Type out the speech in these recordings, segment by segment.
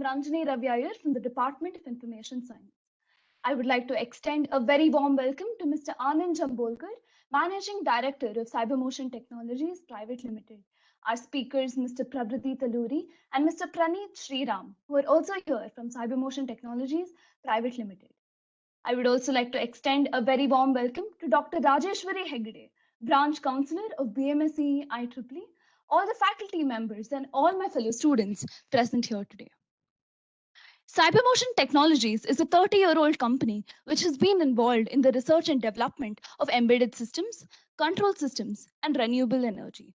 Ranjani Ravi Iyer from the Department of Information Science. I would like to extend a very warm welcome to Mr. Anand Jambolkar, Managing Director of Cybermotion Technologies Private Limited. Our speakers, Mr. Pravriti Taluri and Mr. Praneeth Sriram, who are also here from Cybermotion Technologies Private Limited. I would also like to extend a very warm welcome to Dr. Rajeshwari Hegde, Branch Counselor of BMSCE IEEE, all the faculty members and all my fellow students present here today. Cybermotion Technologies is a 30-year-old company which has been involved in the research and development of embedded systems, control systems, and renewable energy.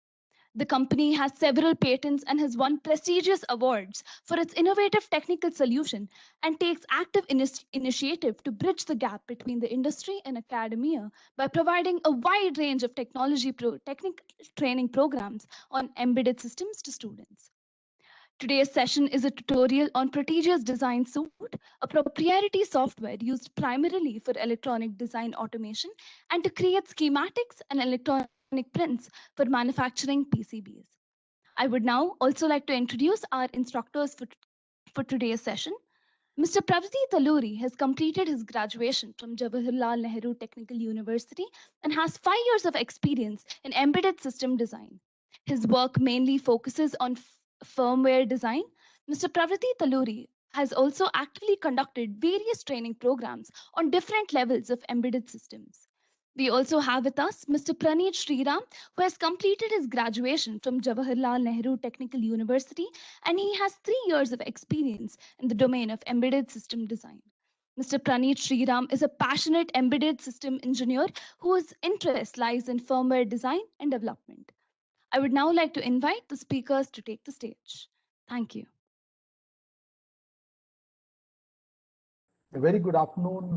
The company has several patents and has won prestigious awards for its innovative technical solution and takes active initiative to bridge the gap between the industry and academia by providing a wide range of technical training programs on embedded systems to students. Today's session is a tutorial on Protegeous Design Suite, a proprietary software used primarily for electronic design automation and to create schematics and electronic prints for manufacturing PCBs. I would now also like to introduce our instructors for today's session. Mr. Pravriti Taluri has completed his graduation from Jawaharlal Nehru Technical University and has 5 years of experience in embedded system design. His work mainly focuses on firmware design. Mr. Pravriti Taluri has also actively conducted various training programs on different levels of embedded systems. We also have with us Mr. Praneeth Sriram, who has completed his graduation from Jawaharlal Nehru Technical University, and he has 3 years of experience in the domain of embedded system design. Mr. Praneeth Sriram is a passionate embedded system engineer whose interest lies in firmware design and development. I would now like to invite the speakers to take the stage. Thank you. A very good afternoon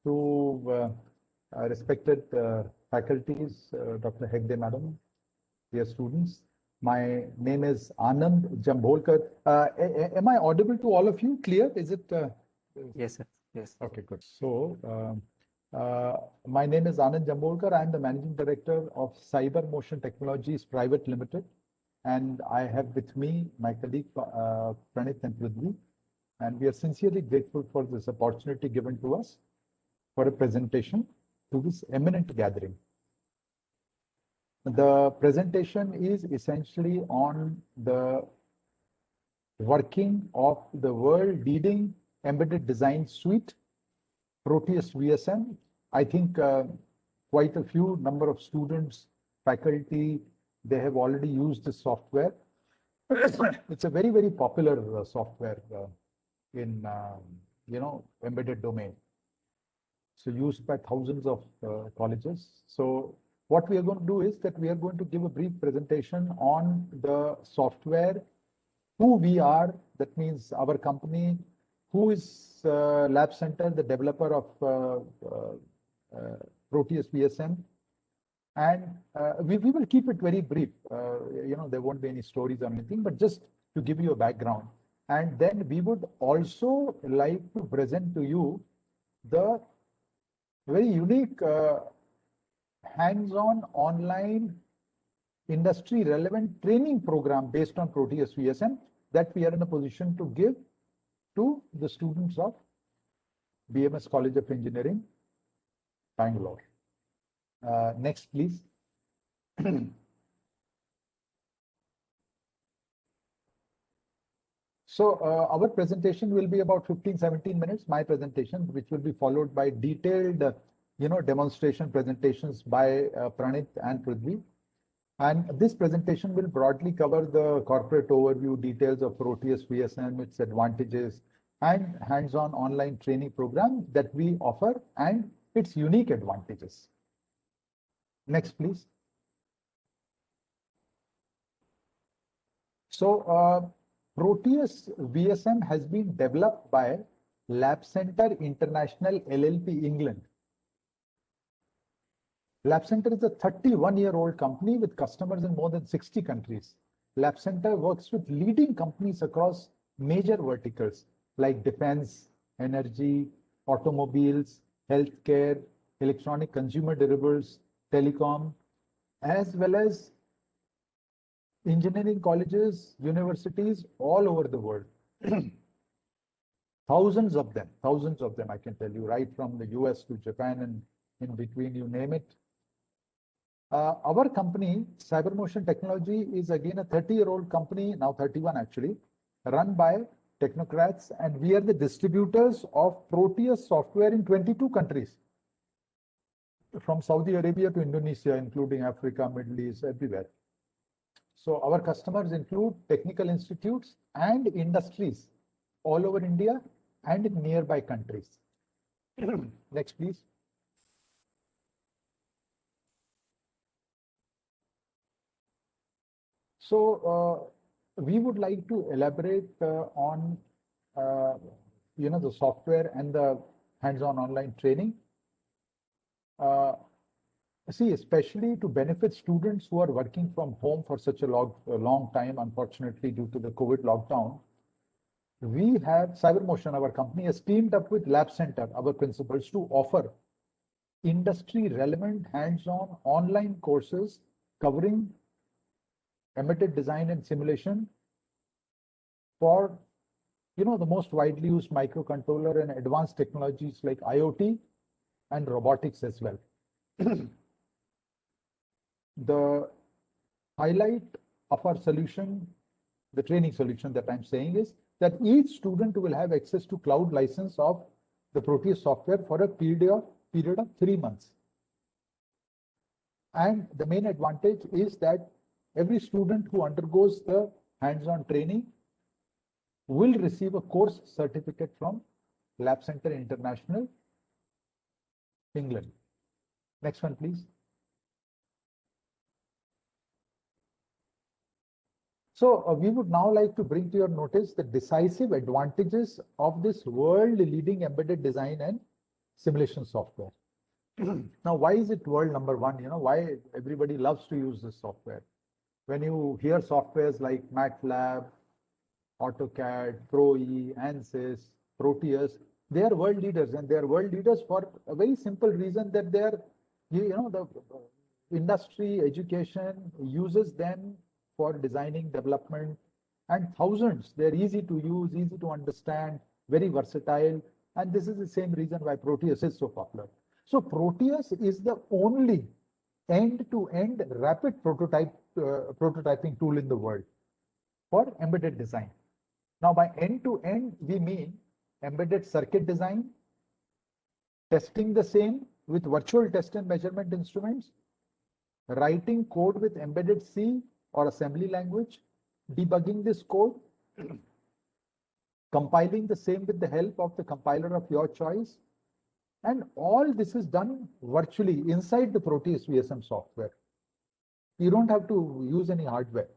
to respected faculties, Dr. Hegde Madam, dear students. My name is Anand Jambolkar. Am I audible to all of you? Clear? Is it? Yes, sir. Yes. Okay, good. So, my name is Anand Jambolkar. I am the Managing Director of Cybermotion Technologies Private Limited. And I have with me my colleague Praneeth and Prithvi. And we are sincerely grateful for this opportunity given to us for a presentation to this eminent gathering. The presentation is essentially on the working of the world leading embedded design suite, Proteus VSM. I think quite a few number of students, faculty, they have already used this software. It's a very, very popular software in embedded domain. So used by thousands of colleges. So what we are going to do is that we are going to give a brief presentation on the software, who we are, that means our company, who is Lab Center, the developer of Proteus VSM. And we will keep it very brief. There won't be any stories or anything, but just to give you a background. And then we would also like to present to you the very unique hands-on online industry relevant training program based on Proteus VSM that we are in a position to give to the students of BMS College of Engineering, Bangalore. Next, please. So our presentation will be about 15-17 minutes, my presentation, which will be followed by detailed, demonstration presentations by Praneeth and Prithvi. And this presentation will broadly cover the corporate overview, details of Proteus VSM, its advantages, and hands-on online training program that we offer and its unique advantages. Next, please. So, Proteus VSM has been developed by Lab Center International LLP England. Lab Center is a 31-year-old company with customers in more than 60 countries. Lab Center works with leading companies across major verticals like defense, energy, automobiles, healthcare, electronic consumer durables, telecom, as well as engineering colleges, universities all over the world. thousands of them, I can tell you, right from the US to Japan and in between, you name it. Our company, Cybermotion Technology, is again a 30-year-old company, now 31 actually, run by technocrats, and we are the distributors of Proteus software in 22 countries, from Saudi Arabia to Indonesia, including Africa, Middle East, everywhere. So our customers include technical institutes and industries all over India and in nearby countries. Next, please. So we would like to elaborate on the software and the hands-on online training. See, especially to benefit students who are working from home for such a long time, unfortunately, due to the COVID lockdown, we have Cybermotion, our company, has teamed up with Lab Center, our principals, to offer industry-relevant hands-on online courses covering embedded design and simulation for the most widely used microcontroller and advanced technologies like IoT and robotics as well. The highlight of our solution, the training solution that I'm saying, is that each student will have access to cloud license of the Proteus software for a period of 3 months. And the main advantage is that every student who undergoes the hands-on training will receive a course certificate from Lab Center International, England. Next one, please. So we would now like to bring to your notice the decisive advantages of this world-leading embedded design and simulation software. Now, why is it world number one? Why everybody loves to use this software? When you hear softwares like MATLAB, AutoCAD, ProE, ANSYS, Proteus, they are world leaders, and they are world leaders for a very simple reason, that they are, the industry, education uses them for designing, development, and thousands. They're easy to use, easy to understand, very versatile, and this is the same reason why Proteus is so popular. So Proteus is the only end-to-end rapid prototyping tool in the world for embedded design. Now, by end-to-end, we mean embedded circuit design, testing the same with virtual test and measurement instruments, writing code with embedded C or assembly language, debugging this code, compiling the same with the help of the compiler of your choice, and all this is done virtually inside the Proteus VSM software. You don't have to use any hardware.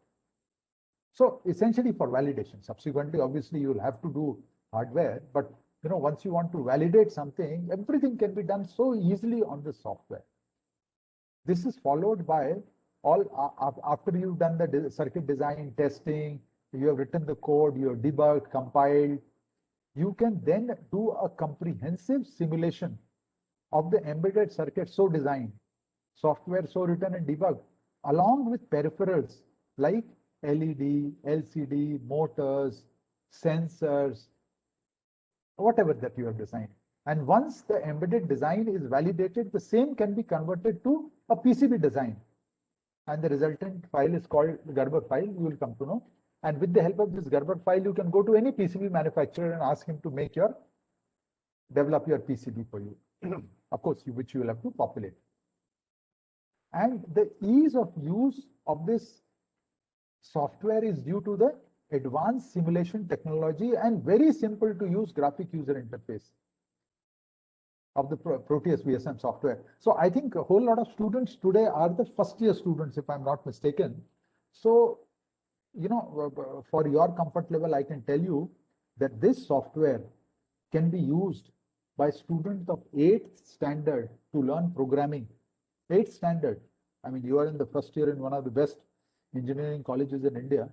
So essentially for validation, subsequently, obviously you will have to do hardware, but once you want to validate something, everything can be done so easily on the software. This is followed by after you've done the circuit design, testing, you have written the code, you have debugged, compiled, you can then do a comprehensive simulation of the embedded circuit so designed, software so written and debugged, along with peripherals like LED, LCD, motors, sensors, whatever that you have designed. And once the embedded design is validated, the same can be converted to a PCB design. And the resultant file is called the Gerber file, you will come to know. And with the help of this Gerber file, you can go to any PCB manufacturer and ask him to develop your PCB for you. Of course, which you will have to populate. And the ease of use of this software is due to the advanced simulation technology and very simple to use graphic user interface of the Proteus VSM software. So I think a whole lot of students today are the first year students, if I'm not mistaken. So, for your comfort level, I can tell you that this software can be used by students of 8th standard to learn programming. 8th standard. I mean, you are in the first year in one of the best engineering colleges in India.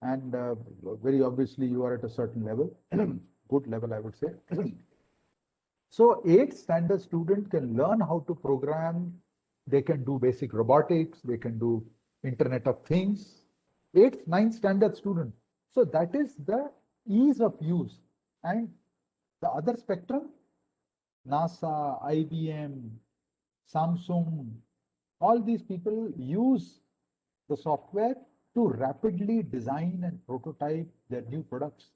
And very obviously, you are at a certain level, good level, I would say. So 8th standard student can learn how to program. They can do basic robotics. They can do Internet of Things. 8th, 9th standard student. So that is the ease of use. And The other spectrum, NASA, IBM, Samsung, all these people use the software to rapidly design and prototype their new products.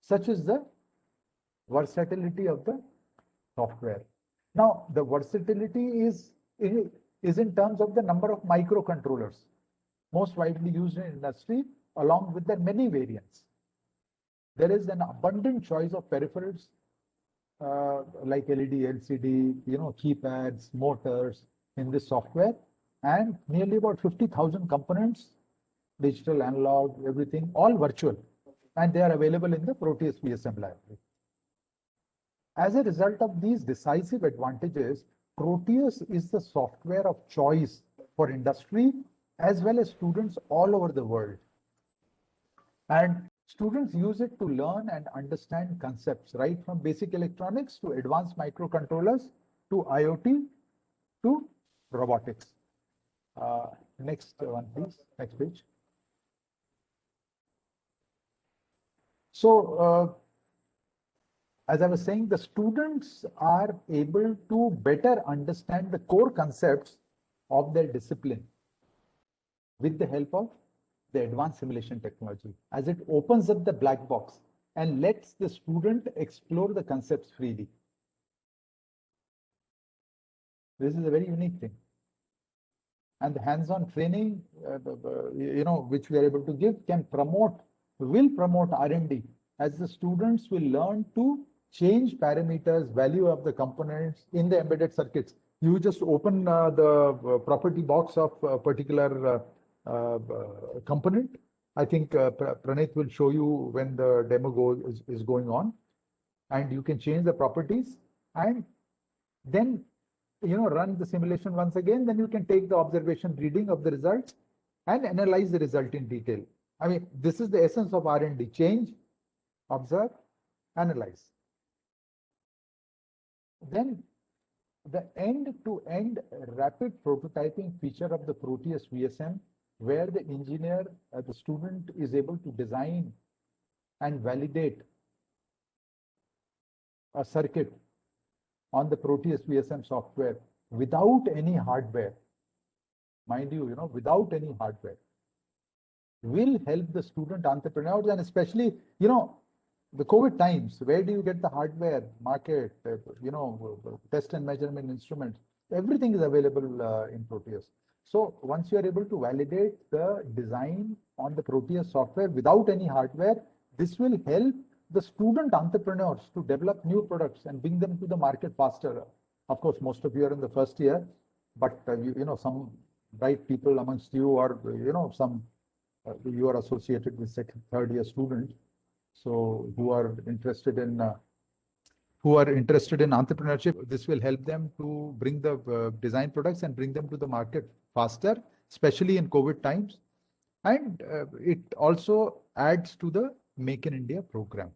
Such is the versatility of the software. Now, the versatility is in terms of the number of microcontrollers most widely used in industry, along with the many variants. There is an abundant choice of peripherals like LED, LCD, keypads, motors in this software, and nearly about 50,000 components, digital, analog, everything, all virtual, and they are available in the Proteus VSM library. As a result of these decisive advantages, Proteus is the software of choice for industry as well as students all over the world. And students use it to learn and understand concepts, right from basic electronics to advanced microcontrollers to IoT to robotics. Next one, please. Next page. So, as I was saying, the students are able to better understand the core concepts of their discipline with the help of the advanced simulation technology, as it opens up the black box and lets the student explore the concepts freely. This is a very unique thing. And the hands-on training, which we are able to give will promote R&D, as the students will learn to change parameters, value of the components in the embedded circuits. You just open the property box of a particular component. I think Pranit will show you when the demo is going on, and you can change the properties and then run the simulation once again. Then you can take the observation reading of the results and analyze the result in detail. I mean, this is the essence of R&D: change, observe, analyze. Then the end-to-end rapid prototyping feature of the Proteus VSM, where the engineer, the student is able to design and validate a circuit on the Proteus VSM software without any hardware. Mind you, without any hardware, will help the student entrepreneurs, and especially, the COVID times, where do you get the hardware market, test and measurement instruments? Everything is available in Proteus. So once you are able to validate the design on the Proteus software without any hardware, this will help the student entrepreneurs to develop new products and bring them to the market faster. Of course, most of you are in the first year, but some bright people amongst you, or you are associated with second, third year students. So who are interested in entrepreneurship, this will help them to bring the design products and bring them to the market faster, especially in COVID times. And it also adds to the Make in India program.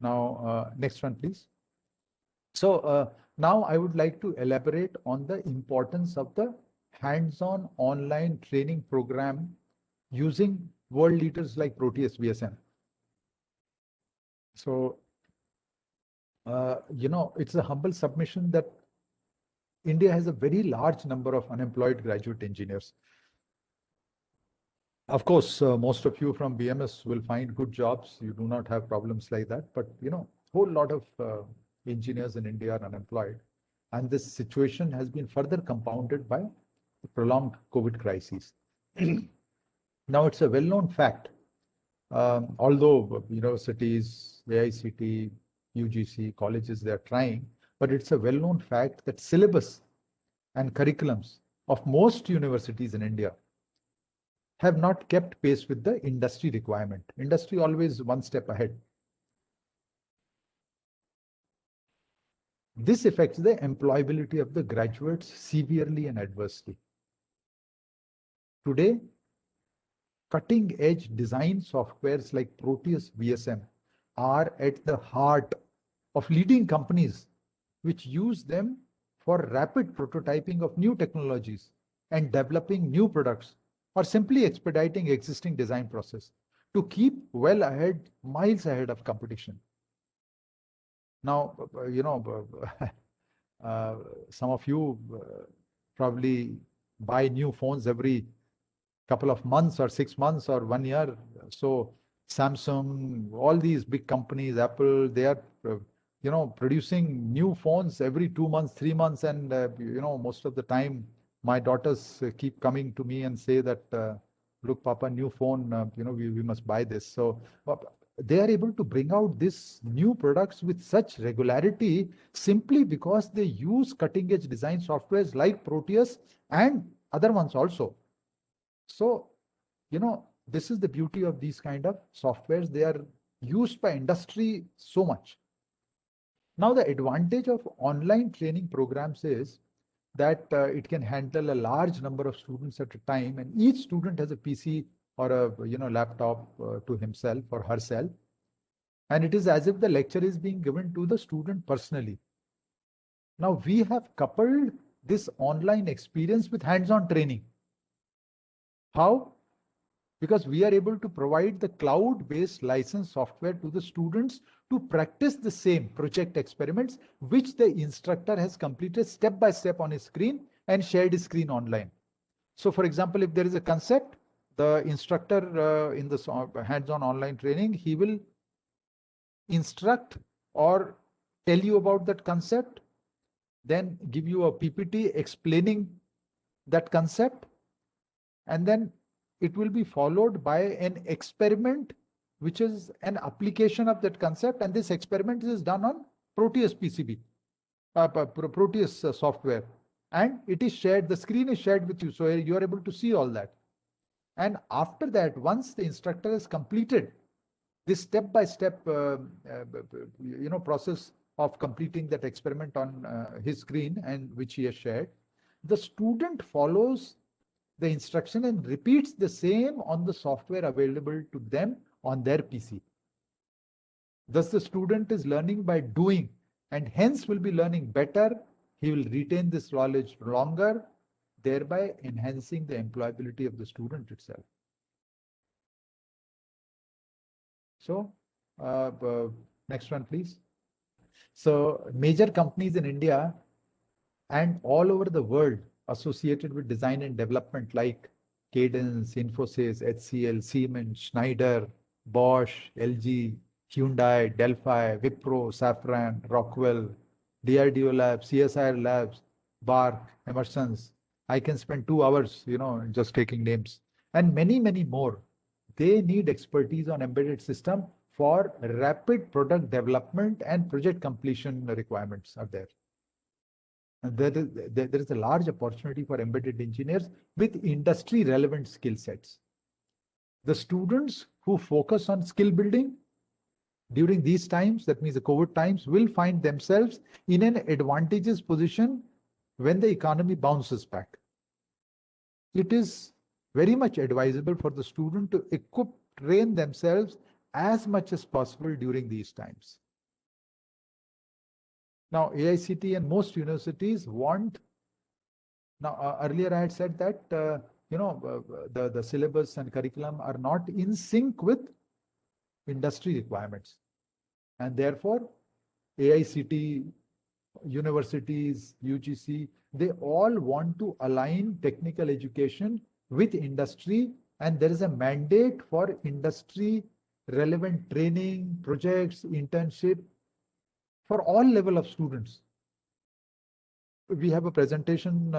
Now, next one, please. So now I would like to elaborate on the importance of the hands-on online training program using world leaders like Proteus VSM. So, it's a humble submission that India has a very large number of unemployed graduate engineers. Of course, most of you from BMS will find good jobs. You do not have problems like that. But, whole lot of engineers in India are unemployed. And this situation has been further compounded by the prolonged COVID crisis. Now, it's a well-known fact. Although universities, AICT, UGC, colleges, they're trying, but it's a well-known fact that syllabus and curriculums of most universities in India have not kept pace with the industry requirement. Industry always one step ahead. This affects the employability of the graduates severely and adversely. Today, cutting-edge design softwares like Proteus VSM are at the heart of leading companies which use them for rapid prototyping of new technologies and developing new products, or simply expediting existing design process to keep well ahead, miles ahead of competition. Now, some of you probably buy new phones every couple of months or 6 months or 1 year. So Samsung, all these big companies, Apple, they are, producing new phones every 2 months, 3 months. And, most of the time, my daughters keep coming to me and say that, look, Papa, new phone, we must buy this. So they are able to bring out these new products with such regularity simply because they use cutting edge design softwares like Proteus and other ones also. So, this is the beauty of these kind of softwares. They are used by industry so much. Now, the advantage of online training programs is that it can handle a large number of students at a time, and each student has a PC or a laptop to himself or herself. And it is as if the lecture is being given to the student personally. Now, we have coupled this online experience with hands-on training. How? Because we are able to provide the cloud-based license software to the students to practice the same project experiments, which the instructor has completed step by step on his screen and shared his screen online. So for example, if there is a concept, the instructor in the hands-on online training, he will instruct or tell you about that concept, then give you a PPT explaining that concept, and then it will be followed by an experiment, which is an application of that concept. And this experiment is done on Proteus PCB, Proteus software. And it is shared, the screen is shared with you. So you are able to see all that. And after that, once the instructor has completed this step-by-step process of completing that experiment on his screen and which he has shared, the student follows the instruction and repeats the same on the software available to them on their PC. Thus, the student is learning by doing and hence will be learning better. He will retain this knowledge longer, thereby enhancing the employability of the student itself. So, next one, please. So, major companies in India and all over the world associated with design and development like Cadence, Infosys, HCL, Siemens, Schneider, Bosch, LG, Hyundai, Delphi, Wipro, Safran, Rockwell, DRDO Labs, CSIR Labs, BARC, Emerson's. I can spend 2 hours, just taking names, and many, many more. They need expertise on embedded system for rapid product development and project completion requirements are there. And there is a large opportunity for embedded engineers with industry relevant skill sets. The students who focus on skill building during these times, that means the COVID times, will find themselves in an advantageous position when the economy bounces back. It is very much advisable for the student to train themselves as much as possible during these times. Now, AICTE and most universities want, now earlier I had said that, the syllabus and curriculum are not in sync with industry requirements. And therefore, AICTE, universities, UGC, they all want to align technical education with industry, and there is a mandate for industry relevant training, projects, internship for all level of students. We have a presentation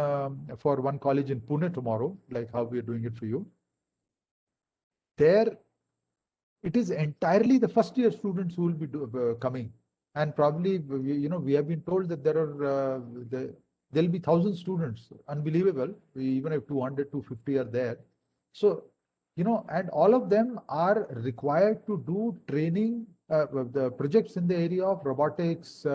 for one college in Pune tomorrow, like how we are doing it for you. There, it is entirely the first year students who will be coming. And probably, we have been told that there'll be 1,000 students. Unbelievable. We even have 200, 250 are there. So, and all of them are required to do training, the projects in the area of robotics,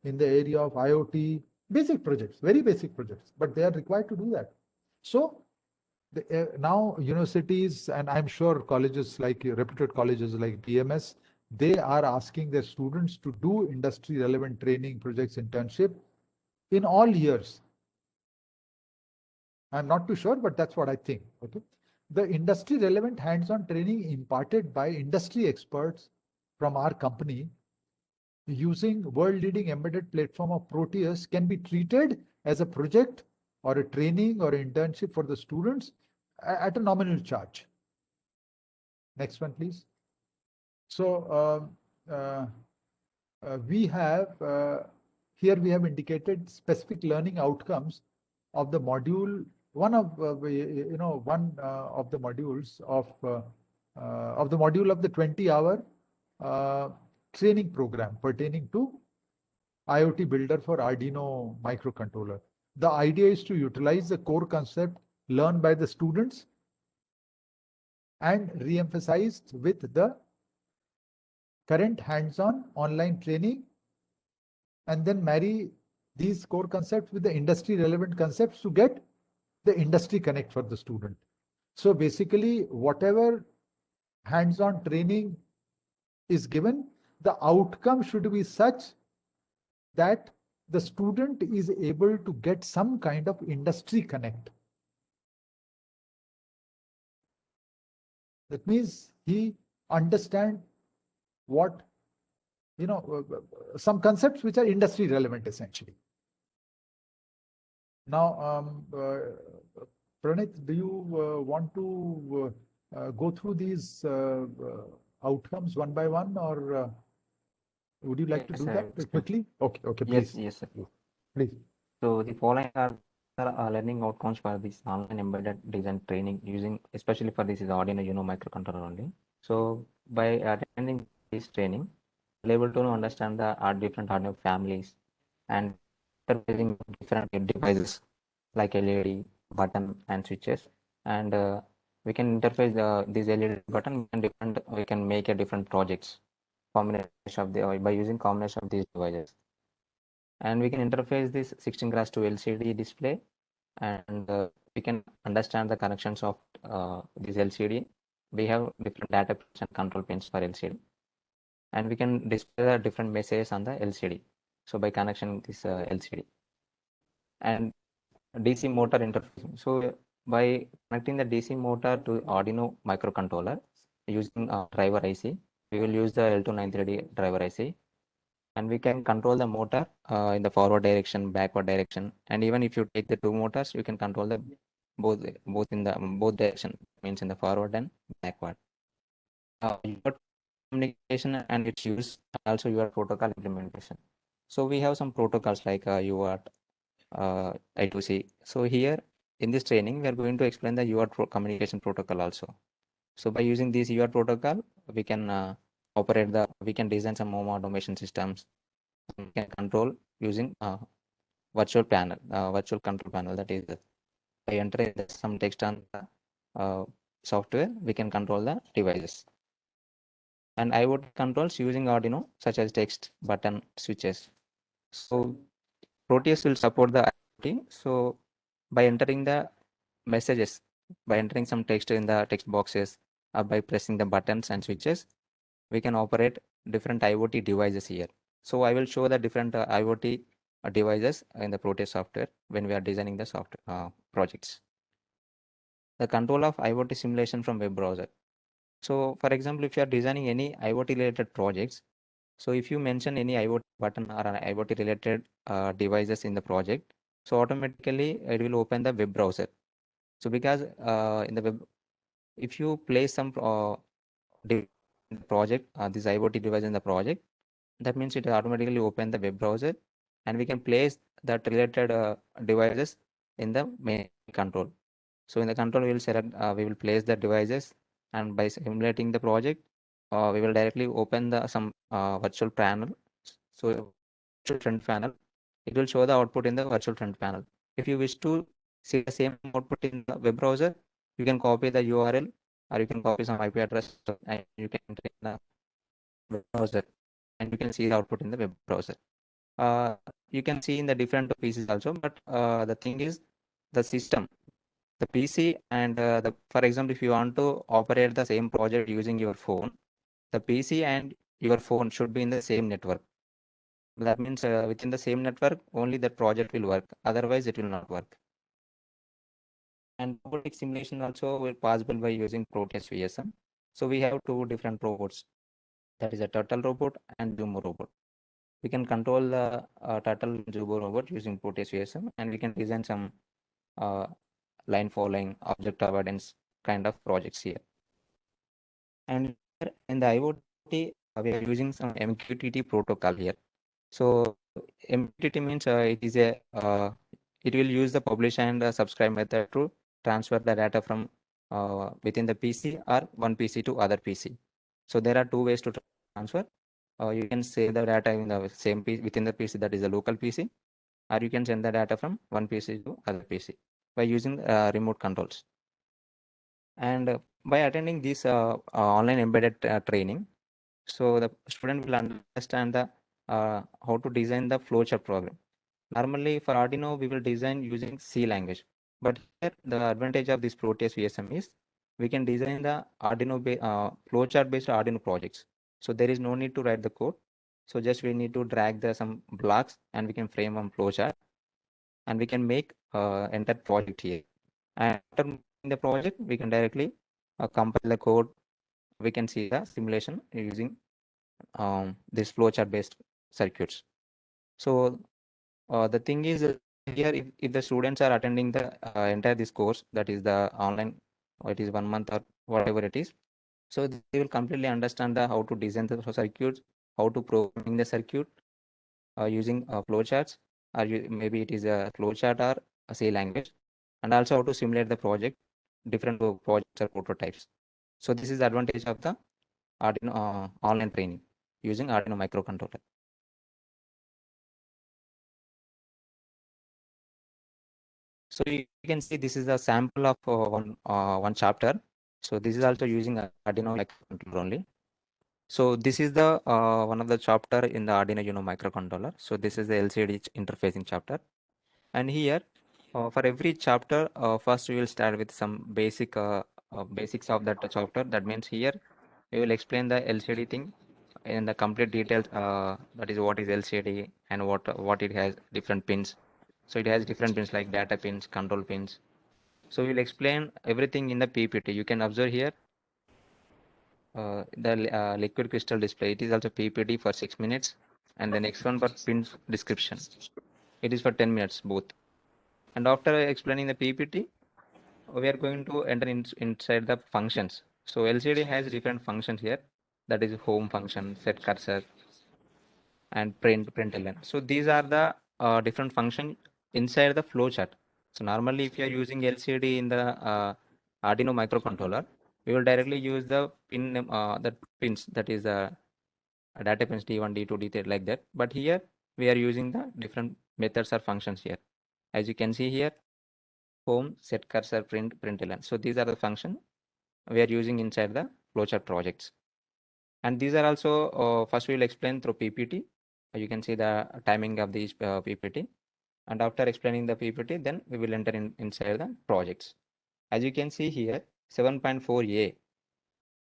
in the area of IoT, basic projects, very basic projects, but they are required to do that. So now universities, and I'm sure colleges like reputed colleges like BMS, they are asking their students to do industry relevant training, projects, internship in all years. I'm not too sure, but that's what I think. Okay. The industry relevant hands-on training imparted by industry experts from our company using world-leading embedded platform of Proteus can be treated as a project or a training or internship for the students at a nominal charge. Next one, please. So we have here we have indicated specific learning outcomes of the module. One of of the modules of the module of the 20-hour training program pertaining to IoT Builder for Arduino microcontroller. The idea is to utilize the core concept learned by the students and re-emphasized with the current hands-on online training, and then marry these core concepts with the industry relevant concepts to get the industry connect for the student. So basically, whatever hands-on training is given, the outcome should be such that the student is able to get some kind of industry connect. That means he understand what, some concepts which are industry relevant essentially. Now, Pranit, do you want to go through these outcomes one by one, or would you like to Yes, do sir, that yes, sir. quickly? Okay, Yes, please, yes, sir. please. So the following are learning outcomes for this online embedded design training using, especially for this is Arduino Uno microcontroller only. So by attending this training, we're able to understand the different Arduino families and interfacing with different devices like LED, button, and switches. And we can interface these LED button and we can make a different projects combination of by using combination of these devices. And we can interface this 16 glass to LCD display, and we can understand the connections of this LCD. We have different data pins and control pins for LCD, and we can display the different messages on the LCD. So by connection this LCD and DC motor interface. So by connecting the DC motor to Arduino microcontroller using driver IC, we will use the L293D driver IC, and we can control the motor in the forward direction, backward direction, and even if you take the two motors, you can control the both in the both direction, means in the forward and backward. Your communication and its use, and also your protocol implementation. So we have some protocols like UART, I2C. So here in this training, we are going to explain the UART communication protocol also. So by using this UART protocol, we can we can design some home automation systems. We can control using virtual control panel. That is, by entering some text on the software, we can control the devices. And IoT controls using Arduino, such as text, button, switches. So Proteus will support the IoT. So by entering the messages, by entering some text in the text boxes, or by pressing the buttons and switches, we can operate different IoT devices here. So I will show the different IoT devices in the Proteus software when we are designing the software projects. The control of IoT simulation from web browser. So for example, if you are designing any IoT related projects, so if you mention any IoT button or an IoT related devices in the project, so automatically it will open the web browser. So because in the web, if you place some project, this IoT device in the project, that means it will automatically open the web browser, and we can place that related devices in the main control. So in the control, we will select, we will place the devices, and by simulating the project, we will directly open the some virtual panel. So virtual front panel, it will show the output in the virtual front panel. If you wish to see the same output in the web browser, you can copy the URL, or you can copy some IP address, and you can enter in the web browser, and you can see the output in the web browser. You can see in the different PCs also, but the thing is the system, the PC, and for example, if you want to operate the same project using your phone, the PC and your phone should be in the same network. That means within the same network, only that project will work. Otherwise, it will not work. And robotic simulation also will possible by using Proteus VSM. So we have two different robots. That is a turtle robot and Lumo robot. we can control the turtle Jubo robot using Proteus VSM, and we can design some line following, object avoidance kind of projects here. And here in the IoT, we are using some MQTT protocol here. So MQTT means it will use the publish and subscribe method to transfer the data from within the PC or one PC to other PC. So there are two ways to transfer. You can save the data in the same PC within the PC, that is a local PC, or you can send the data from one PC to other PC by using remote controls. And by attending this online embedded training, so the student will understand the how to design the flowchart program. Normally for Arduino, we will design using C language, but here the advantage of this Proteus VSM is we can design the Arduino flowchart based Arduino projects. So there is no need to write the code. So just we need to drag some blocks and we can frame one flowchart, and we can make entire project here. And after making the project, we can directly compile the code. We can see the simulation using this flowchart based circuits. So the thing is here, if the students are attending the entire this course, that is the online, or it is 1 month or whatever it is, so they will completely understand the how to design the circuits, how to programming the circuit using flowcharts, or maybe it is a flowchart or a C language, and also how to simulate the project, different projects or prototypes. So this is the advantage of the Arduino online training using Arduino microcontroller. So you can see this is a sample of one chapter. So this is also using Arduino microcontroller only. So this is the one of the chapter in the Arduino Uno microcontroller. So this is the LCD interfacing chapter. And here for every chapter, first we will start with some basics of that chapter. That means here we will explain the LCD thing in the complete details. That is what is LCD and what it has different pins. So it has different pins like data pins, control pins. So we'll explain everything in the PPT. You can observe here the liquid crystal display. It is also PPT for 6 minutes, and the next one for pins description. It is for 10 minutes both. And after explaining the PPT, we are going to enter inside the functions. So LCD has different functions here. That is home function, set cursor, and println. So these are the different function inside the flowchart. So normally, if you are using LCD in the Arduino microcontroller, we will directly use the pins, that is data pins D1, D2, D3 like that. But here we are using the different methods or functions here. As you can see here, home, set cursor, println. So these are the function we are using inside the flowchart projects. And these are also first we will explain through PPT. You can see the timing of these PPT. And after explaining the PPT, then we will enter inside the projects. As you can see here, 7.4a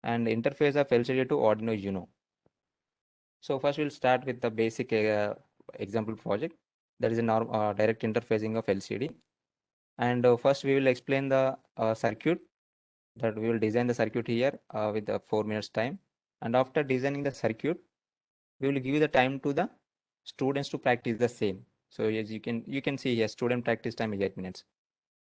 and interface of LCD to Arduino Uno. So first we'll start with the basic example project. That is a direct interfacing of LCD. And first we will explain the circuit, that we will design the circuit here with 4 minutes time. And after designing the circuit, we will give the time to the students to practice the same. So as you can see here, student practice time is 8 minutes.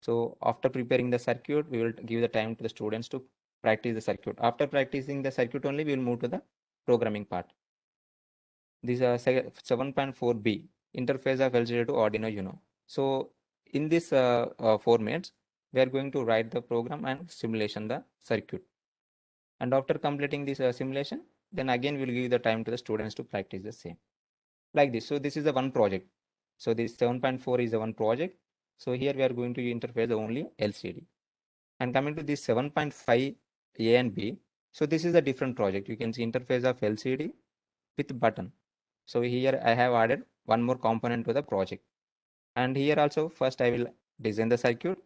So after preparing the circuit, we will give the time to the students to practice the circuit. After practicing the circuit only, we will move to the programming part. This is 7.4b, interface of LCD to Arduino Uno. So in this 4 minutes, we are going to write the program and simulation the circuit. And after completing this simulation, then again we'll give the time to the students to practice the same. Like this. So this is the one project. So this 7.4 is the one project. So here we are going to interface only LCD. And coming to this 7.5 A and B, so this is a different project. You can see interface of LCD with button. So here I have added one more component to the project. And here also first I will design the circuit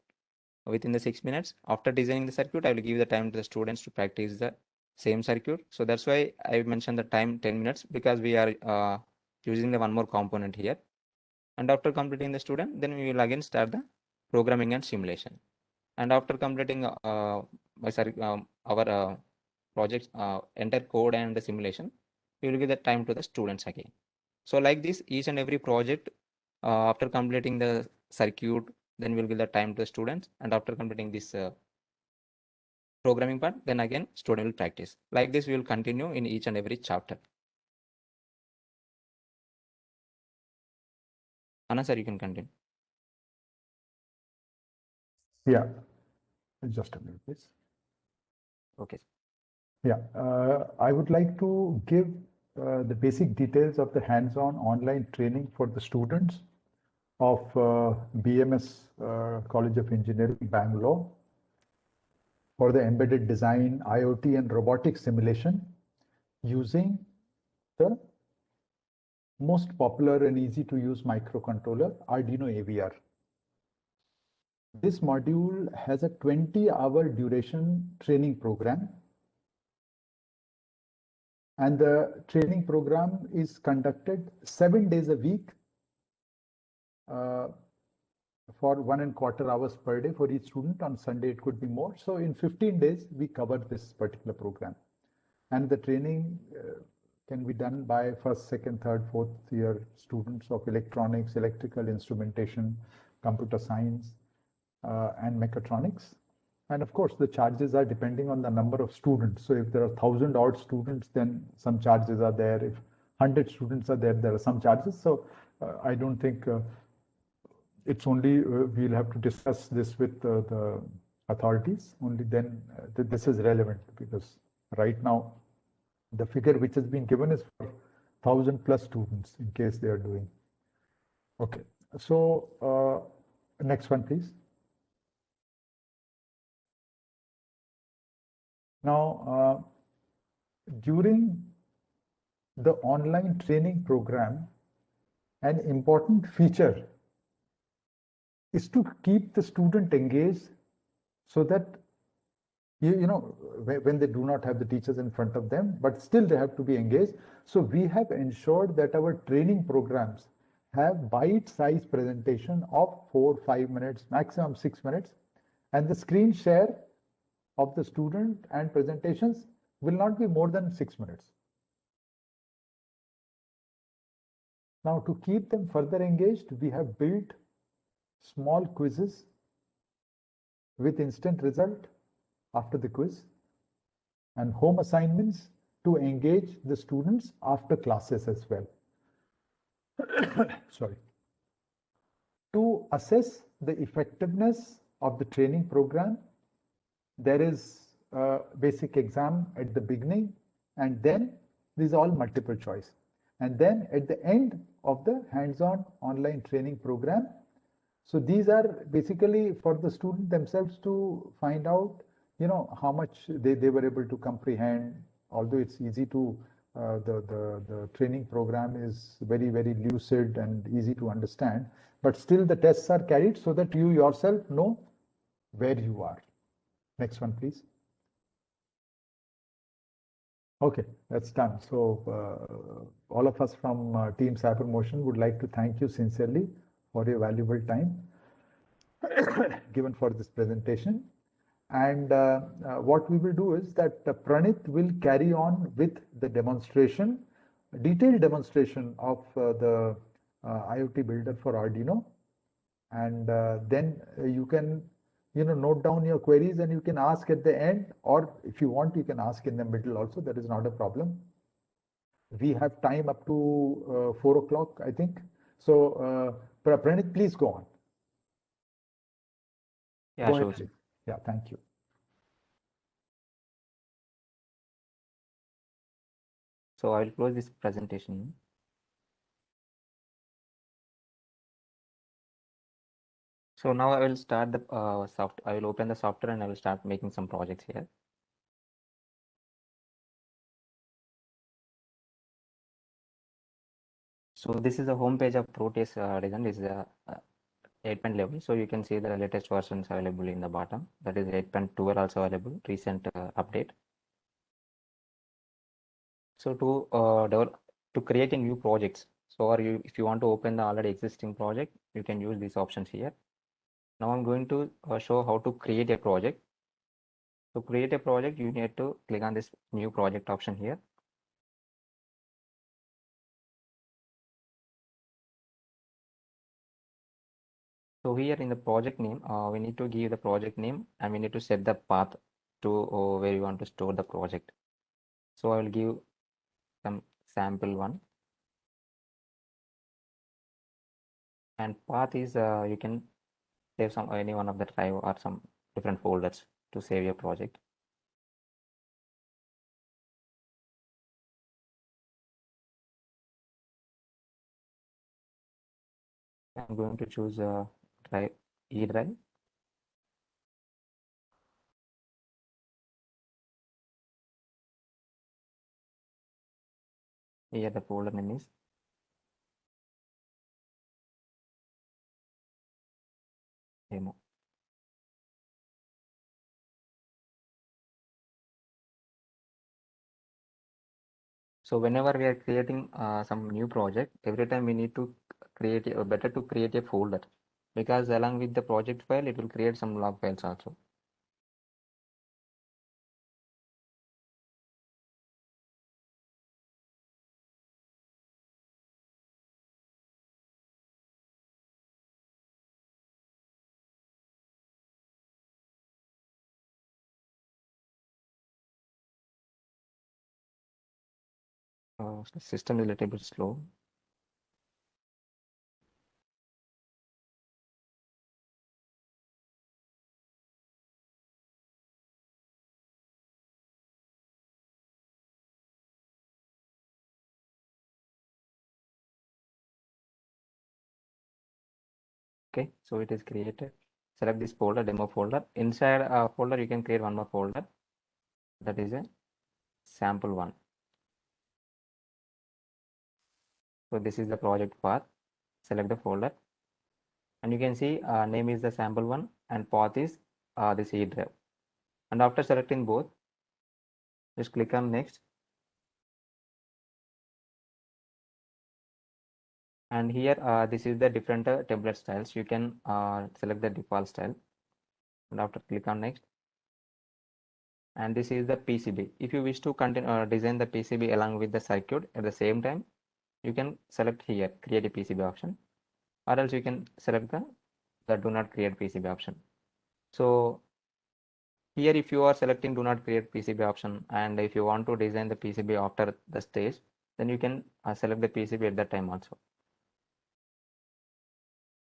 within the 6 minutes. After designing the circuit, I will give the time to the students to practice the same circuit. So that's why I mentioned the time 10 minutes, because we are using the one more component here. And after completing the student, then we will again start the programming and simulation. And after completing our project entire code and the simulation, we will give the time to the students again. So like this, each and every project, after completing the circuit, then we'll give the time to the students, and after completing this programming part, then again student will practice. Like this, we will continue in each and every chapter. Anna sir, you can continue. Yeah, just a minute, please. Okay. Yeah, I would like to give the basic details of the hands-on online training for the students of BMS College of Engineering, Bangalore, for the embedded design, IoT, and robotic simulation using the most popular and easy to use microcontroller, Arduino AVR. This module has a 20-hour duration training program, and the training program is conducted 7 days a week for 1¼ hours per day for each student. On Sunday, it could be more. So in 15 days, we cover this particular program. And the training can be done by first, second, third, fourth year students of electronics, electrical instrumentation, computer science, and mechatronics. And of course, the charges are depending on the number of students. So if there are 1,000 odd students, then some charges are there. If 100 students are there, there are some charges. So I don't think it's only we'll have to discuss this with the authorities. Only then this is relevant, because right now the figure which has been given is for 1,000+ students in case they are doing. Okay, so next one, please. Now, during the online training program, an important feature is to keep the student engaged, so that you know, when they do not have the teachers in front of them, but still they have to be engaged. So we have ensured that our training programs have bite-sized presentation of 4-5 minutes, maximum 6 minutes, and the screen share of the student and presentations will not be more than 6 minutes. Now, to keep them further engaged, we have built small quizzes with instant result after the quiz, and home assignments to engage the students after classes as well. Sorry. To assess the effectiveness of the training program, there is a basic exam at the beginning, and then these all multiple choice. And then at the end of the hands-on online training program, so these are basically for the student themselves to find out, you know, how much they were able to comprehend. Although it's easy to, the training program is very, very lucid and easy to understand, but still the tests are carried so that you yourself know where you are. Next one, please. Okay, that's done. So all of us from Team Cybermotion would like to thank you sincerely for your valuable time given for this presentation. And what we will do is that Pranit will carry on with the demonstration, detailed demonstration of the IoT builder for Arduino. And then you can, you know, note down your queries, and you can ask at the end, or if you want, you can ask in the middle also. That is not a problem. We have time up to 4 o'clock, I think. So Pranit, please go on. Yeah, Go sure. ahead. Yeah, thank you. So I will close this presentation. So now I will start the I will open the software and I will start making some projects here. So this is the home page of Proteus design. This is a 8.0 level. So you can see the latest versions available in the bottom. That is 8.12 also available, recent update. So to creating new projects. So if you want to open the already existing project, you can use these options here. Now I'm going to show how to create a project. To create a project, you need to click on this new project option here. So here in the project name, we need to give the project name and we need to set the path to where you want to store the project. So I will give some sample one. And path is you can save some any one of the drive or some different folders to save your project. I'm going to choose drive E drive. Here the folder name is demo. So whenever we are creating some new project, every time we need to create better to create a folder, because along with the project file, it will create some log files also. System is a little bit slow. Okay, so it is created. Select this folder, demo folder. Inside a folder, you can create one more folder. That is a sample one. So this is the project path. Select the folder. And you can see name is the sample one and path is the C drive. And after selecting both, just click on next. And here this is the different template styles. You can select the default style. And after click on next. And this is the PCB. If you wish to design the PCB along with the circuit at the same time, you can select here create a PCB option, or else you can select the do not create PCB option. So here if you are selecting do not create PCB option, and if you want to design the PCB after the stage, then you can select the PCB at that time also.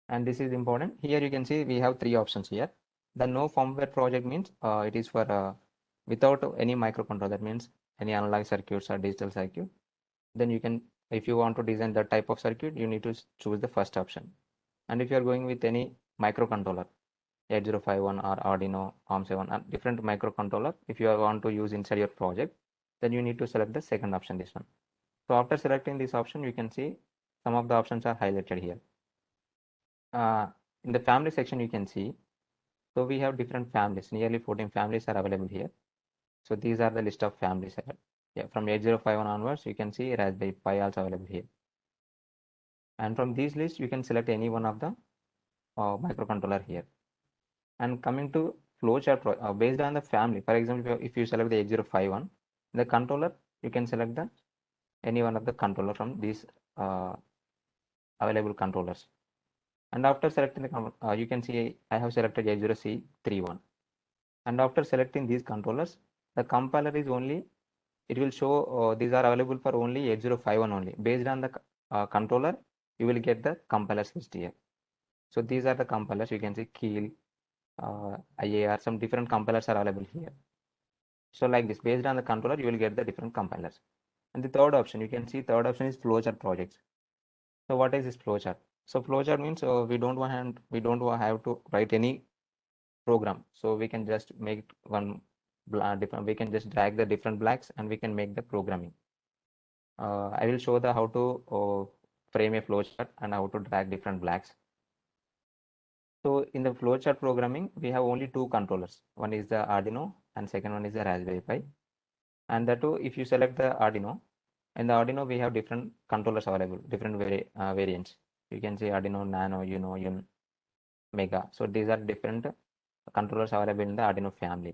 And this is important. Here you can see we have three options here. The no firmware project means it is for without any microcontroller. That means any analog circuits or digital circuit. Then you can, if you want to design that type of circuit, you need to choose the first option. And if you are going with any microcontroller, 8051 or Arduino, ARM7, and different microcontroller, if you want to use inside your project, then you need to select the second option, this one. So after selecting this option, you can see some of the options are highlighted here. In the family section, you can see, so we have different families, nearly 14 families are available here. So these are the list of families. Yeah, from 8051 onwards, you can see Raspberry Pi also available here. And from these lists, you can select any one of the microcontroller here. And coming to flowchart based on the family, for example, if you select the 8051, the controller, you can select any one of the controller from these available controllers. And after selecting the you can see I have selected 80C31. And after selecting these controllers, the compiler is only, it will show these are available for only 8051 only. Based on the controller, you will get the compilers list here. So these are the compilers. You can see Keel, IAR, some different compilers are available here. So like this, based on the controller, you will get the different compilers. And the third option, you can see third option is flowchart projects. So what is this flowchart? So flowchart means we don't have to write any program. So we can just make one different. We can just drag the different blocks and we can make the programming. I will show the how to frame a flowchart and how to drag different blocks. So in the flowchart programming, we have only two controllers. One is the Arduino and second one is the Raspberry Pi. And that too, if you select the Arduino, in the Arduino we have different controllers available, different variants. You can see Arduino Nano, Uno, Un, Mega. So these are different controllers available in the Arduino family.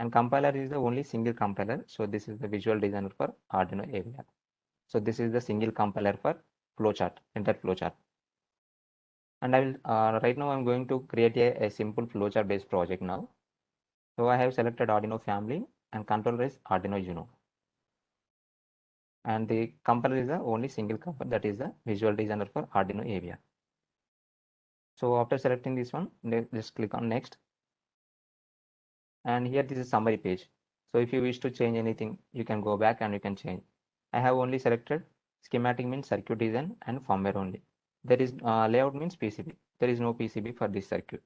And compiler is the only single compiler. So this is the visual designer for Arduino AVR. So this is the single compiler for flowchart, entire flowchart. And I will right now I'm going to create a simple flowchart based project now. So I have selected Arduino family and controller is Arduino Uno. And the compiler is the only single compiler, that is the Visual Designer for Arduino Avia. So after selecting this one, just click on next. And here this is summary page. So if you wish to change anything, you can go back and you can change. I have only selected schematic means circuit design and firmware only. There is layout means PCB. There is no PCB for this circuit.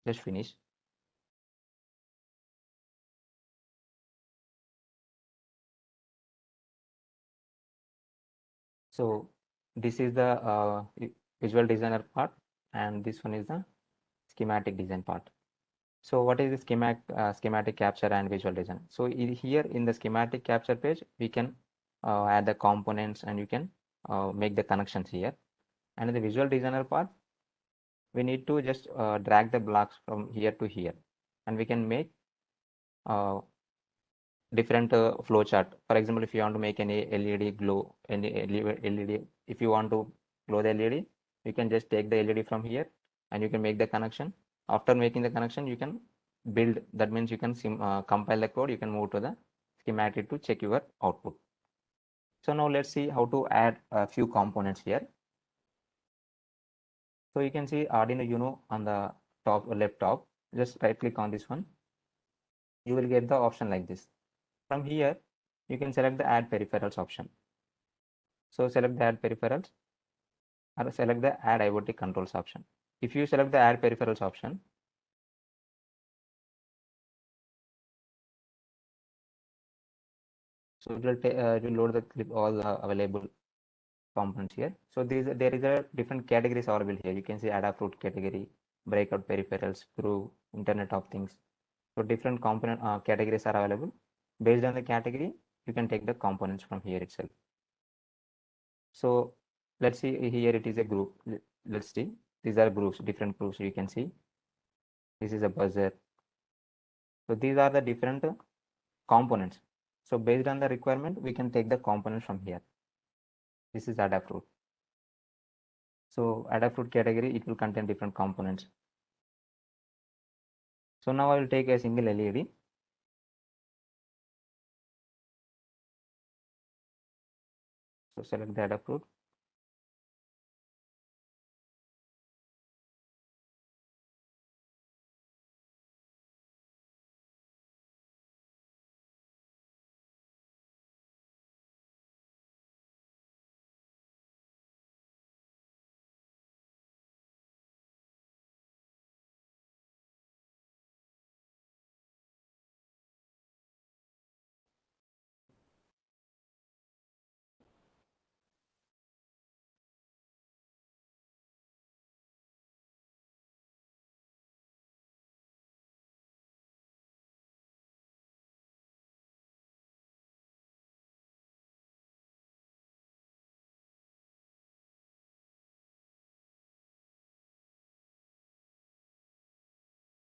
Just finish. So this is the visual designer part, and this one is the schematic design part. So what is the schematic capture and visual design? So here in the schematic capture page, we can add the components and you can make the connections here. And in the visual designer part, we need to just drag the blocks from here to here, and we can make different flow chart. For example, if you want to make any LED glow, any LED, if you want to glow the LED, you can just take the LED from here and you can make the connection. After making the connection, you can build. That means you can compile the code. You can move to the schematic to check your output. So now let's see how to add a few components here. So you can see Arduino Uno on the top left top. Just right click on this one. You will get the option like this. From here, you can select the add peripherals option. So select the add peripherals or select the add IoT controls option. If you select the add peripherals option, so it will load the clip all the available components here. So there is a different categories available here. You can see Adafruit category, breakout peripherals, through Internet of Things. So different component categories are available. Based on the category, you can take the components from here itself. So let's see, here it is a group. Let's see, these are groups, different groups. You can see this is a buzzer. So these are the different components. So based on the requirement, we can take the components from here. This is Adafruit. So Adafruit category, it will contain different components. So now I will take a single LED. So select the Adafruit.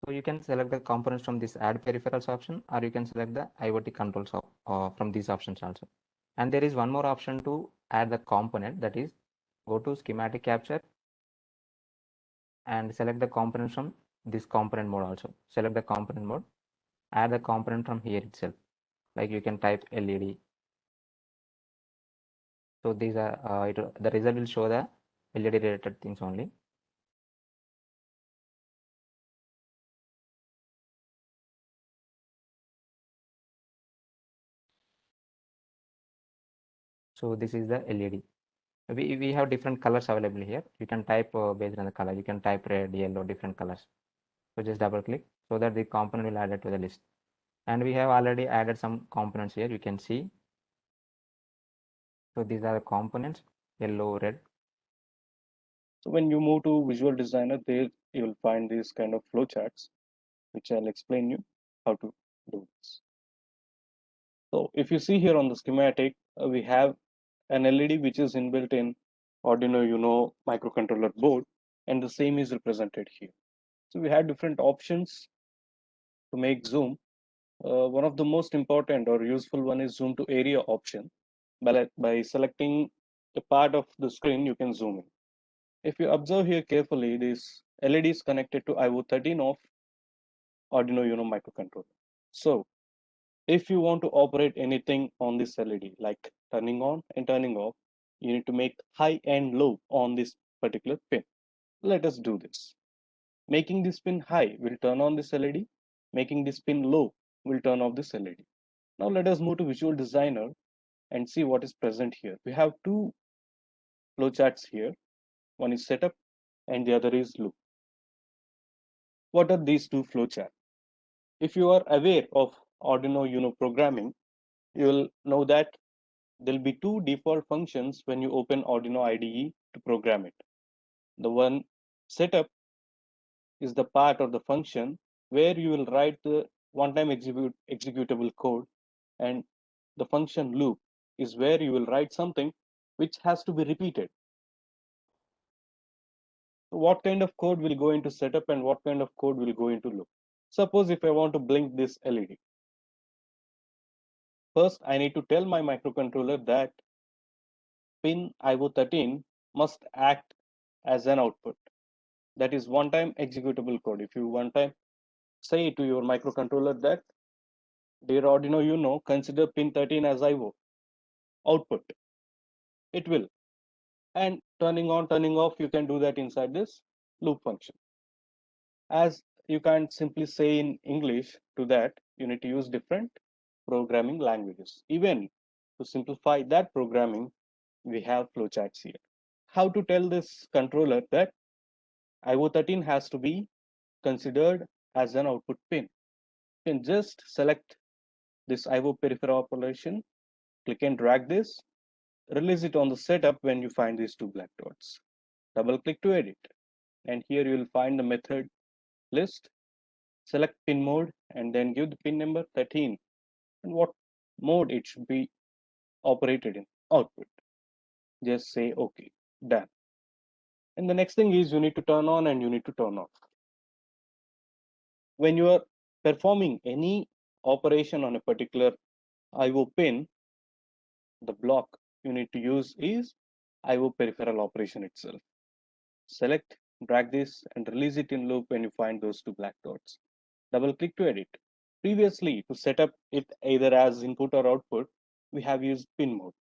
So you can select the components from this add peripherals option, or you can select the IoT controls from these options also. And there is one more option to add the component, that is go to schematic capture and select the component from this component mode also. Select the component mode, add the component from here itself. Like you can type LED. So these are the result will show the LED related things only. So this is the LED. We have different colors available here. You can type based on the color. You can type red, yellow, different colors. So just double click so that the component will add it to the list. And we have already added some components here. You can see. So these are the components, yellow, red. So when you move to Visual Designer, there you will find these kind of flowcharts, which I'll explain you how to do this. So if you see here on the schematic, we have an LED which is inbuilt in Arduino Uno microcontroller board, and the same is represented here. So we have different options to make zoom. One of the most important or useful one is zoom to area option. By selecting a part of the screen, you can zoom in. If you observe here carefully, this LED is connected to IO13 of Arduino Uno microcontroller. So if you want to operate anything on this LED, like turning on and turning off, you need to make high and low on this particular pin. Let us do this. Making this pin high will turn on this LED. Making this pin low will turn off this LED. Now let us move to Visual Designer and see what is present here. We have two flowcharts here. One is setup and the other is loop. What are these two flowcharts? If you are aware of Arduino Uno programming, you will know that there will be two default functions when you open Arduino IDE to program it. The one setup is the part of the function where you will write the one-time executable code, and the function loop is where you will write something which has to be repeated. What kind of code will go into setup and what kind of code will go into loop? Suppose if I want to blink this LED. First, I need to tell my microcontroller that pin IO13 must act as an output. That is one-time executable code. If you one time say to your microcontroller that, dear Arduino Uno, consider pin 13 as IO output, it will. And turning on, turning off, you can do that inside this loop function. As you can't simply say in English to that, you need to use different programming languages. Even to simplify that programming, we have flowcharts here. How to tell this controller that IO13 has to be considered as an output pin? You can just select this IO peripheral operation, click and drag this, release it on the setup when you find these two black dots. Double click to edit, and here you will find the method list. Select pin mode and then give the pin number 13 and what mode it should be operated in output. Just say okay, done. And the next thing is you need to turn on and you need to turn off. When you are performing any operation on a particular IO pin, the block you need to use is IO peripheral operation itself. Select, drag this and release it in loop when you find those two black dots. Double click to edit. Previously, to set up it either as input or output, we have used pin mode.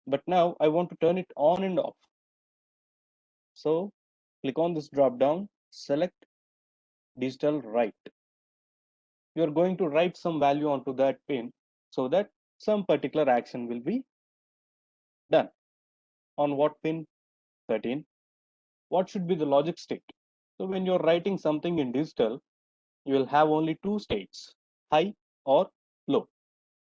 But now I want to turn it on and off. So click on this drop down, select digital write. You are going to write some value onto that pin so that some particular action will be done. On what pin? 13. What should be the logic state? So when you're writing something in digital, you will have only two states, high or low.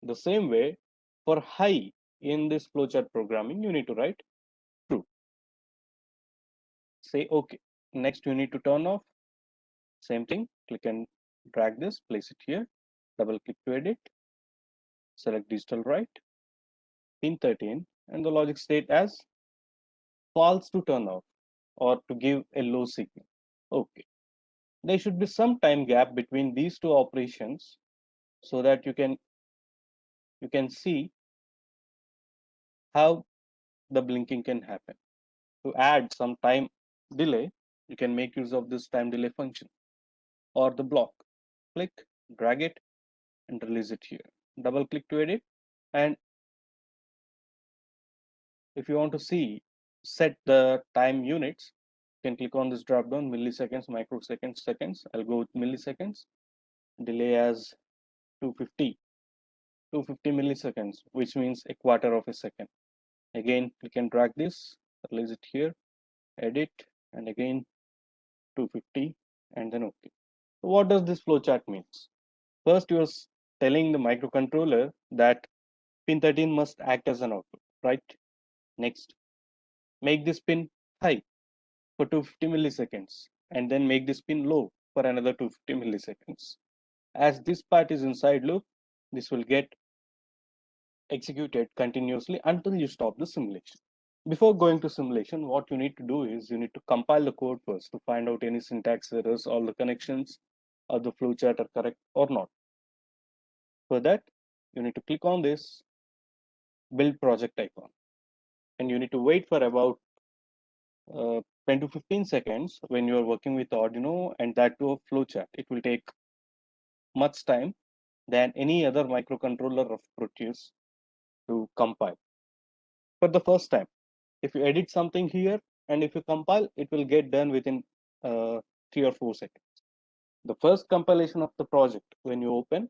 The same way, for high in this flowchart programming, you need to write true. Say okay. Next, you need to turn off. Same thing, click and drag this, place it here, double click to edit, select digital write, pin 13, and the logic state as false to turn off or to give a low signal. Okay. There should be some time gap between these two operations so that you can see how the blinking can happen. To add some time delay, you can make use of this time delay function or the block. Click, drag it, and release it here. Double click to edit, and if you want to see set the time units, you can click on this drop down, milliseconds, microseconds, seconds. I'll go with milliseconds. Delay as 250 milliseconds, which means a quarter of a second. Again, click and drag this, release it here, edit, and again 250, and then okay. So what does this flowchart means? First, you're telling the microcontroller that pin 13 must act as an output, right? Next, make this pin high for 250 milliseconds, and then make this pin low for another 250 milliseconds. As this part is inside loop, this will get executed continuously until you stop the simulation. Before going to simulation, what you need to do is you need to compile the code first to find out any syntax errors, all the connections of the flowchart are correct or not. For that, you need to click on this build project icon, and you need to wait for about 10 to 15 seconds when you are working with Arduino, and that to a flowchart. It will take much time than any other microcontroller of Proteus to compile. For the first time, if you edit something here and if you compile, it will get done within 3 or 4 seconds. The first compilation of the project, when you open,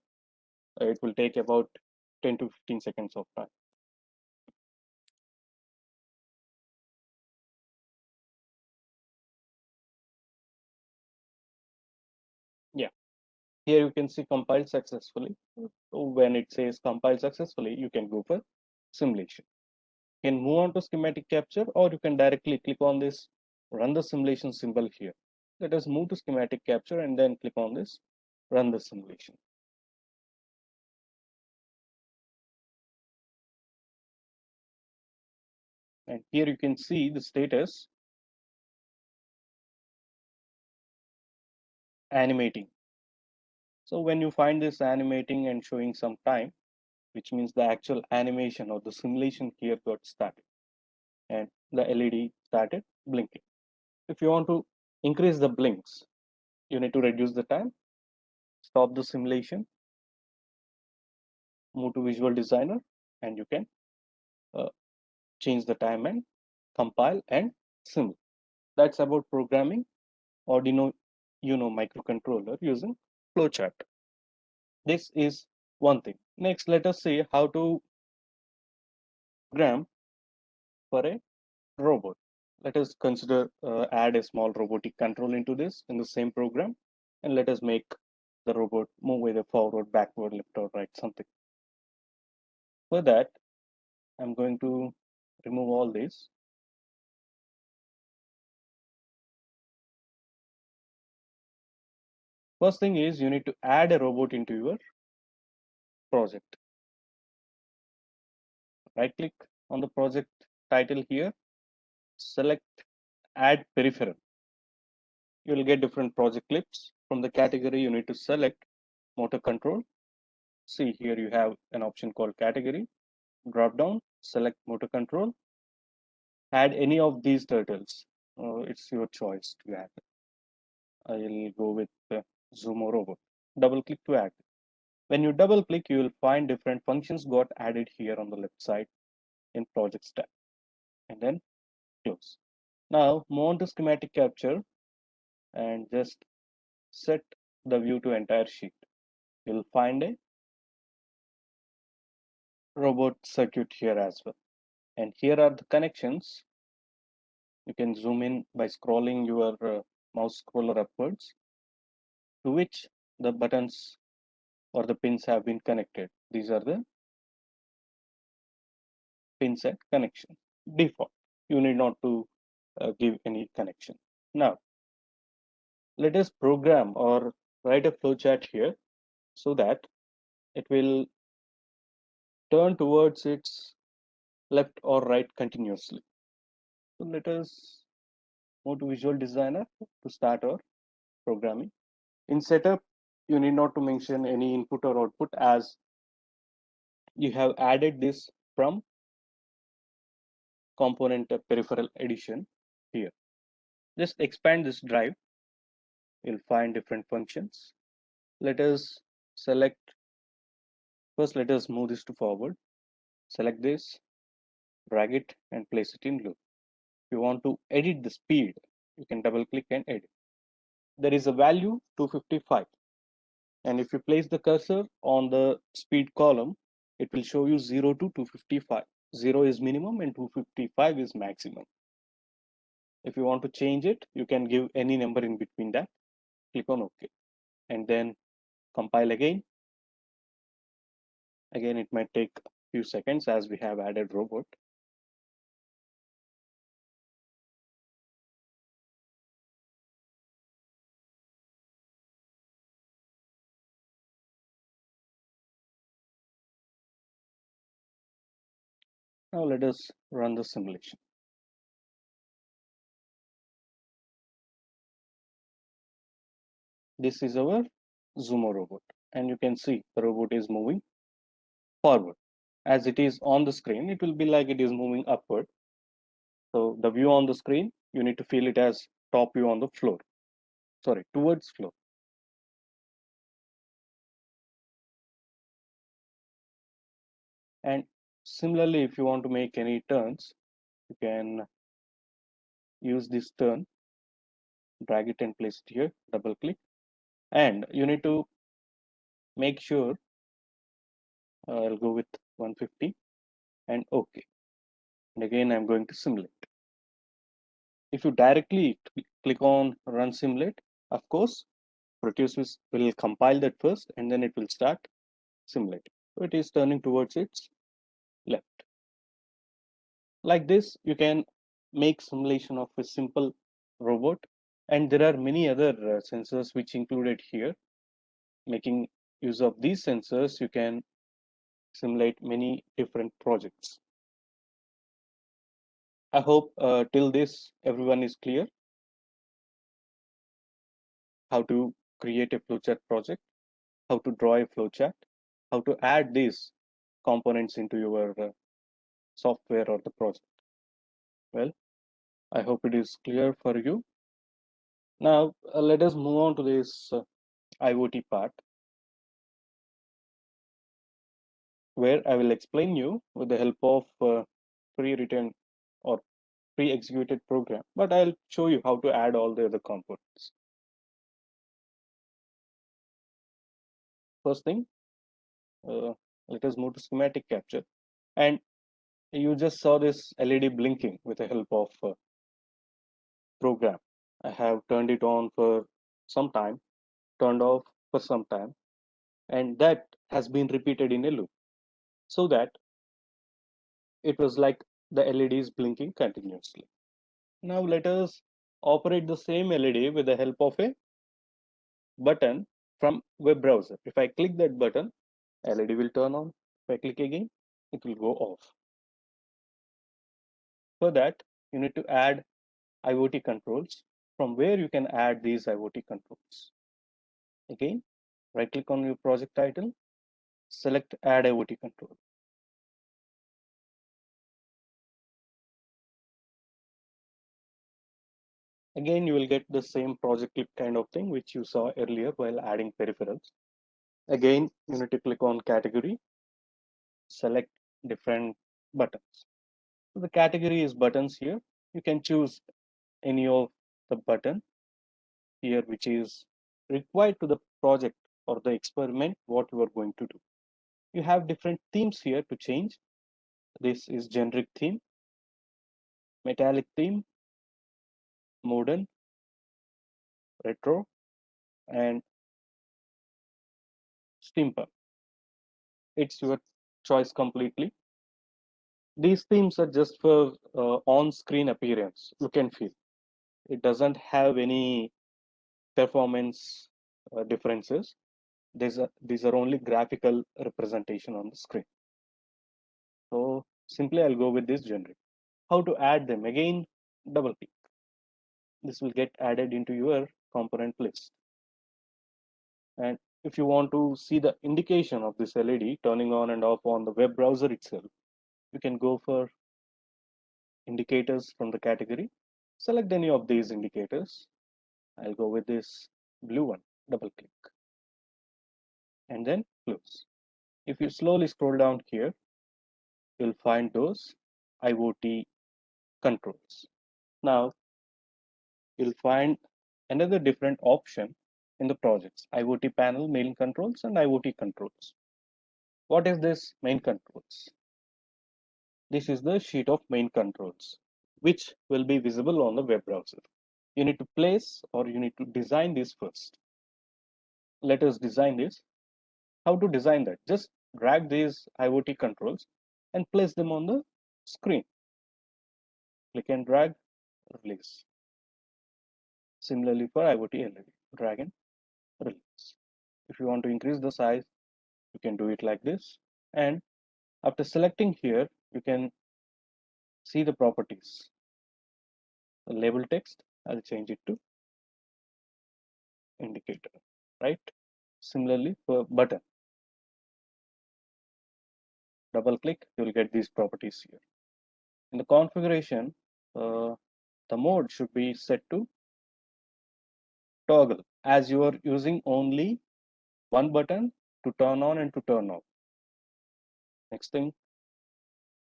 it will take about 10 to 15 seconds of time. Yeah, here you can see compiled successfully. So when it says compiled successfully, you can go for simulation. You can move on to schematic capture, or you can directly click on this run the simulation symbol here. Let us move to schematic capture and then click on this run the simulation. And here you can see the status animating. So when you find this animating and showing some time, which means the actual animation or the simulation here got started and the LED started blinking. If you want to increase the blinks, you need to reduce the time, stop the simulation, move to Visual Designer, and you can change the time and compile and simulate. That's about programming Arduino Uno microcontroller using flowchart. This is one thing. Next, let us see how to program for a robot. Let us consider add a small robotic control into this in the same program, and let us make the robot move either forward, backward, left or right, something. For that, I'm going to remove all this. First thing is you need to add a robot into your project. Right click on the project title here, select add peripheral. You will get different project clips. From the category, you need to select motor control. See here you have an option called category. Drop down, select motor control. Add any of these turtles. It's your choice to add. I'll go with Zumo robot. Double click to add. When you double click, you will find different functions got added here on the left side in projects tab, and then close. Now move on to schematic capture and just set the view to entire sheet. You'll find a robot circuit here as well. And here are the connections. You can zoom in by scrolling your mouse scroller upwards, to which the buttons or the pins have been connected. These are the pin set connection. Default. You need not to give any connection. Now, let us program or write a flowchart here so that it will turn towards its left or right continuously. So let us move to Visual Designer to start our programming. In setup, you need not to mention any input or output, as you have added this from component peripheral addition here. Just expand this drive. You'll find different functions. Let us select, first let us move this to forward. Select this, drag it and place it in loop. If you want to edit the speed, you can double click and edit. There is a value 255. And if you place the cursor on the speed column, it will show you 0 to 255. 0 is minimum and 255 is maximum. If you want to change it, you can give any number in between that. Click on OK. And then compile again. Again, it might take a few seconds as we have added robot. Now let us run the simulation. This is our Zumo robot, and you can see the robot is moving forward. As it is on the screen, it will be like it is moving upward. So the view on the screen, you need to fill it as top view on the floor. Sorry, towards floor. And similarly, if you want to make any turns, you can use this turn, drag it and place it here, double click, and you need to make sure I'll go with 150 and OK. And again, I'm going to simulate. If you directly click on run simulate, of course, Proteus will compile that first and then it will start simulating. So it is turning towards its left. Like this, you can make simulation of a simple robot, and there are many other sensors which included here. Making use of these sensors, you can simulate many different projects. I hope till this everyone is clear how to create a flowchart project, how to draw a flowchart, how to add these components into your software or the project. Well, I hope it is clear for you. Now, let us move on to this IoT part, where I will explain you with the help of pre-written or pre-executed program, but I'll show you how to add all the other components. First thing, let us move to schematic capture. And you just saw this LED blinking with the help of program. I have turned it on for some time, turned off for some time, and that has been repeated in a loop, so that it was like the LED is blinking continuously. Now let us operate the same LED with the help of a button from web browser. If I click that button, LED will turn on. If I click again, it will go off. For that, you need to add IoT controls. From where you can add these IoT controls. Again, right click on your project title, select add IoT control. Again, you will get the same project clip kind of thing which you saw earlier while adding peripherals. Again, you need to click on category, select different buttons. So the category is buttons here. You can choose any of the button here which is required to the project or the experiment what you are going to do. You have different themes here to change. This is generic theme, metallic theme, modern, retro, and steampunk. It's your choice completely. These themes are just for on-screen appearance, look and feel. It doesn't have any performance differences. These are only graphical representation on the screen. So simply I'll go with this generic. How to add them? Again, double click. This will get added into your component list. And if you want to see the indication of this LED turning on and off on the web browser itself, you can go for indicators from the category. Select any of these indicators. I'll go with this blue one, double click, and then close. If you slowly scroll down here, you'll find those IoT controls. Now, you'll find another different option in the projects, IoT panel, main controls, and IoT controls. What is this main controls? This is the sheet of main controls, which will be visible on the web browser. You need to place or you need to design this first. Let us design this. How to design that? Just drag these IoT controls and place them on the screen. Click and drag, release. Similarly for IoT LED, drag and release. If you want to increase the size, you can do it like this. And after selecting here, you can see the properties. The label text, I'll change it to indicator, right? Similarly for button, double click, you will get these properties here. In the configuration, the mode should be set to toggle, as you are using only one button to turn on and to turn off. Next thing,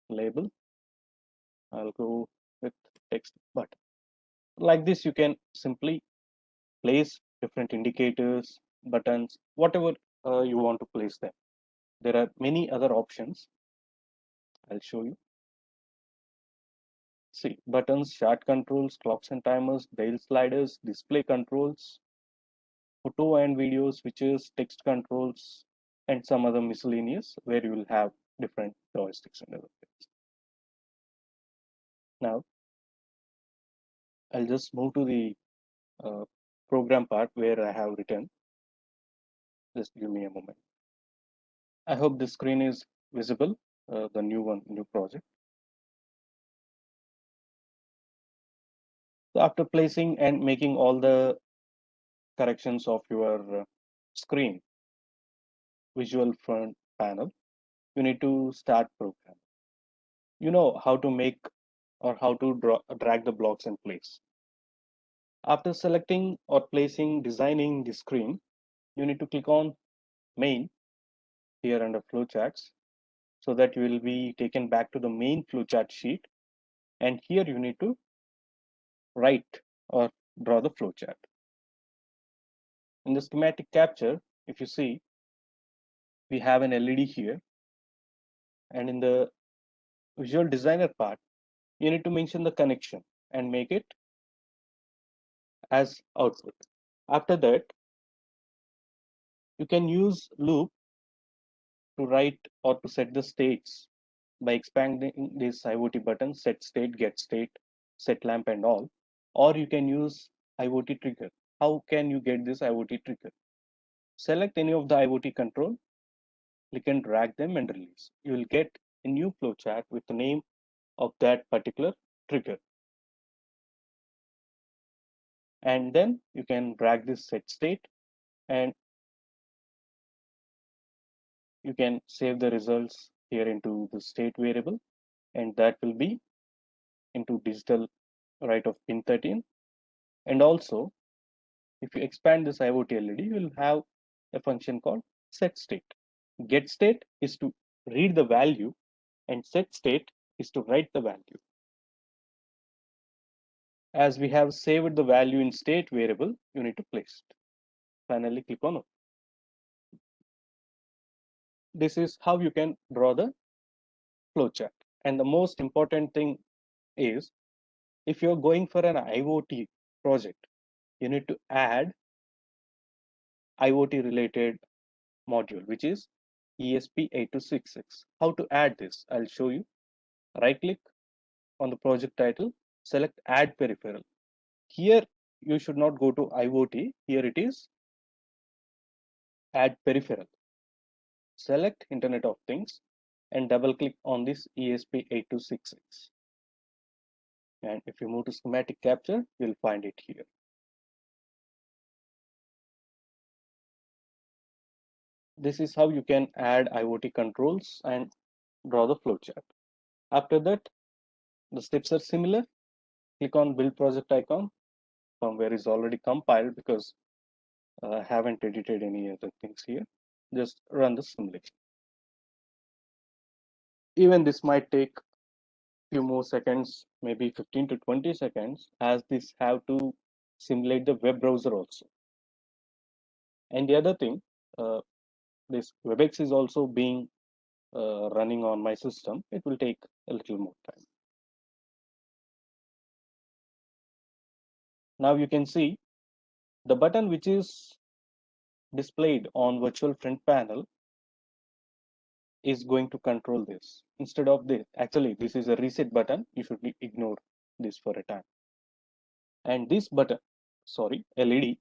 label. I'll go with text button. Like this, you can simply place different indicators, buttons, whatever you want to place them. There are many other options. I'll show you. See, buttons, chart controls, clocks and timers, dial sliders, display controls, photo and video switches, text controls, and some other miscellaneous where you will have different joysticks and other things. Now, I'll just move to the program part where I have written. Just give me a moment. I hope the screen is visible, the new project. So after placing and making all the corrections of your screen, visual front panel, you need to start program. You know how to make or how to drag the blocks in place. After selecting or placing, designing the screen, you need to click on main here under flowcharts so that you will be taken back to the main flowchart sheet. And here you need to write or draw the flowchart. In the schematic capture, if you see, we have an LED here. And in the visual designer part, you need to mention the connection and make it as output. After that, you can use loop to write or to set the states by expanding this IoT button, set state, get state, set lamp and all, or you can use IoT trigger. How can you get this IoT trigger? Select any of the IoT control, click and drag them and release. You will get a new flowchart with the name of that particular trigger. And then you can drag this set state and you can save the results here into the state variable, and that will be into digital write of pin 13. And also, if you expand this IoT LED, you will have a function called set state. Get state is to read the value and set state is to write the value. As we have saved the value in state variable, you need to place it. Finally, click on OK. This is how you can draw the flowchart. And the most important thing is, if you're going for an IoT project, you need to add IoT related module, which is ESP8266. How to add this? I'll show you. Right click on the project title, select add peripheral. Here you should not go to IoT. Here it is add peripheral. Select Internet of Things and double click on this ESP8266. And if you move to schematic capture, you'll find it here. This is how you can add IoT controls and draw the flowchart. After that, the steps are similar. Click on build project icon. Firmware is already compiled because I haven't edited any other things here. Just run the simulation. Even this might take few more seconds, maybe 15 to 20 seconds, as this have to simulate the web browser also. And the other thing, this WebEx is also being running on my system. It will take a little more time. Now you can see the button which is displayed on virtual front panel is going to control this. Instead of this, actually this is a reset button. You should ignore this for a time. And this button, sorry, LED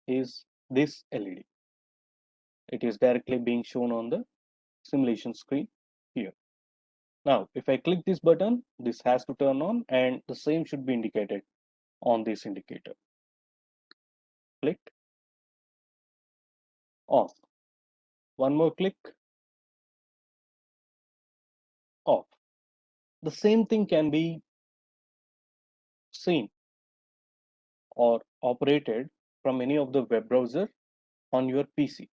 is this LED. It is directly being shown on the simulation screen here. Now, if I click this button, this has to turn on and the same should be indicated on this indicator. Click off. One more click, off. The same thing can be seen or operated from any of the web browser on your PC.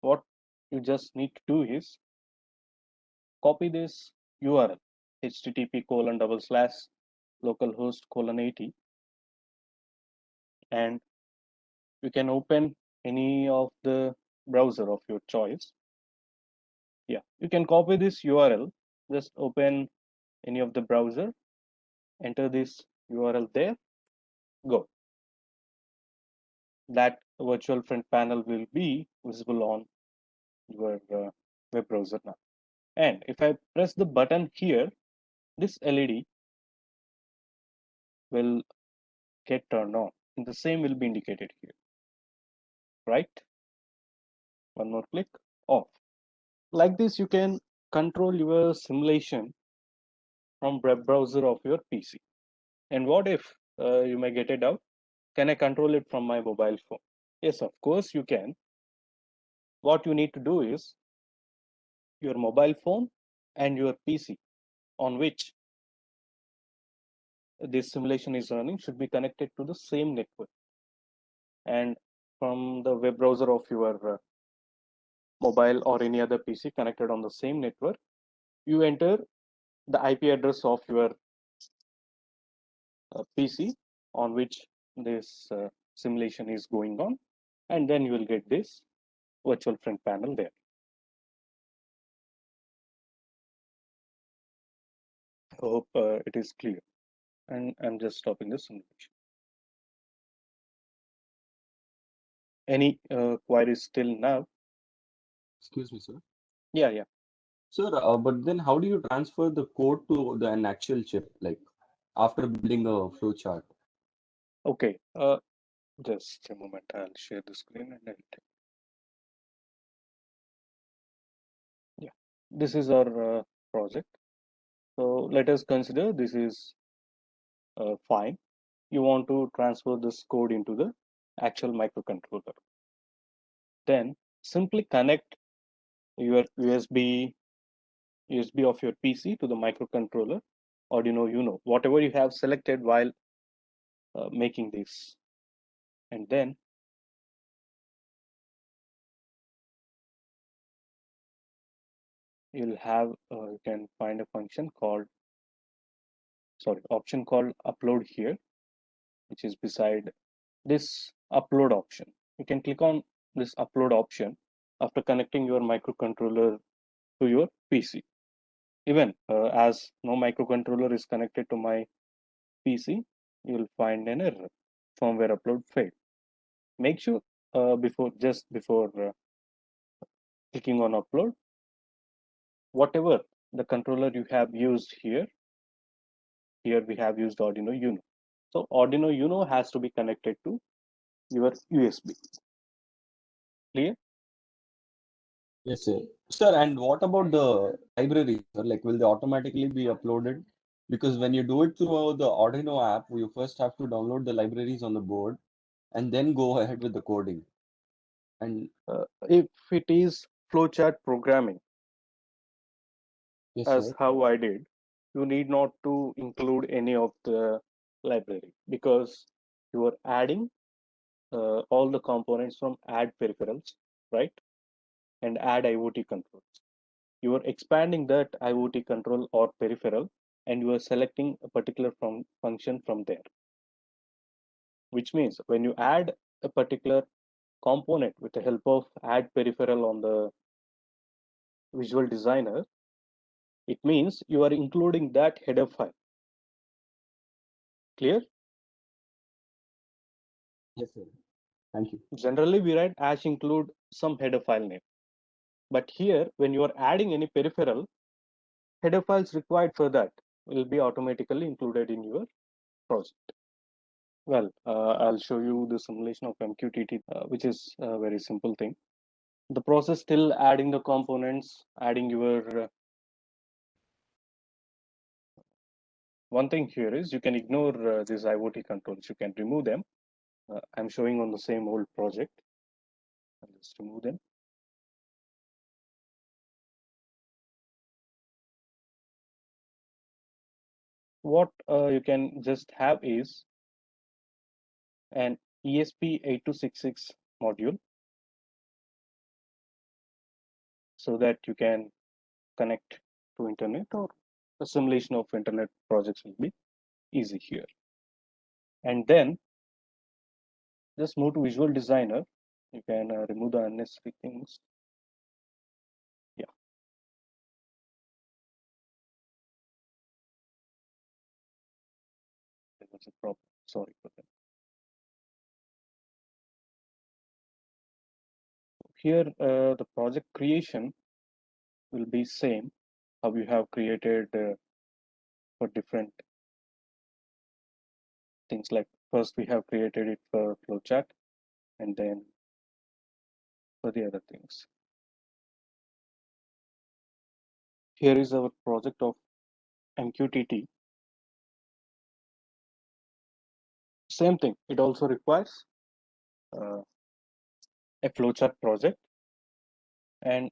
What you just need to do is copy this URL http://localhost:80, and you can open any of the browser of your choice. Yeah, you can copy this URL, just open any of the browser, enter this URL there, go. That virtual front panel will be visible on your web browser now. And if I press the button here, this LED will get turned on, and the same will be indicated here, right? One more click, off. Like this, you can control your simulation from web browser of your PC. And what if you may get a doubt, can I control it from my mobile phone? Yes, of course you can. What you need to do is your mobile phone and your PC on which this simulation is running should be connected to the same network. And from the web browser of your mobile or any other PC connected on the same network, you enter the IP address of your PC on which this simulation is going on, and then you will get this virtual front panel there. I hope it is clear, and I'm just stopping the simulation. Any queries till now? Excuse me, sir. Yeah. Sir, but then how do you transfer the code to an actual chip, like after building a flowchart? Okay. Just a moment. I'll share the screen and I'll take. Yeah, this is our project. So let us consider this is fine. You want to transfer this code into the actual microcontroller. Then simply connect your USB of your PC to the microcontroller, Arduino Uno, whatever you have selected while making this. And then you'll have, you can find a function called, option called upload here, which is beside this upload option. You can click on this upload option after connecting your microcontroller to your PC. Even as no microcontroller is connected to my PC, you will find an error, firmware upload failed. Make sure before clicking on upload, whatever the controller you have used here we have used Arduino Uno. So Arduino Uno has to be connected to your USB. Clear? Yes, sir. Sir, and what about the libraries, sir? Like, will they automatically be uploaded? Because when you do it through the Arduino app, you first have to download the libraries on the board and then go ahead with the coding. And If it is flowchart programming, yes, as sir. how I did, you need not to include any of the library because you are adding all the components from add peripherals, right? And add IoT controls. You are expanding that IoT control or peripheral, and you are selecting a particular function from there. Which means when you add a particular component with the help of add peripheral on the Visual Designer, it means you are including that header file. Clear? Yes, sir. Thank you. Generally, we write ash include some header file name. But here, when you are adding any peripheral, header files required for that will be automatically included in your project. Well, I'll show you the simulation of MQTT, which is a very simple thing. The process still adding the components, adding your one thing here is you can ignore these IoT controls. You can remove them. I'm showing on the same old project. I'll just remove them. what you can just have is an ESP8266 module, so that you can connect to internet, or a simulation of internet projects will be easy here. And then just move to Visual Designer. You can remove the unnecessary things. Yeah. There was a problem. Sorry for that. Here, the project creation will be same how you have created for different things. Like first we have created it for flowchart, and then for the other things. Here is our project of MQTT. Same thing. It also requires a flowchart project, and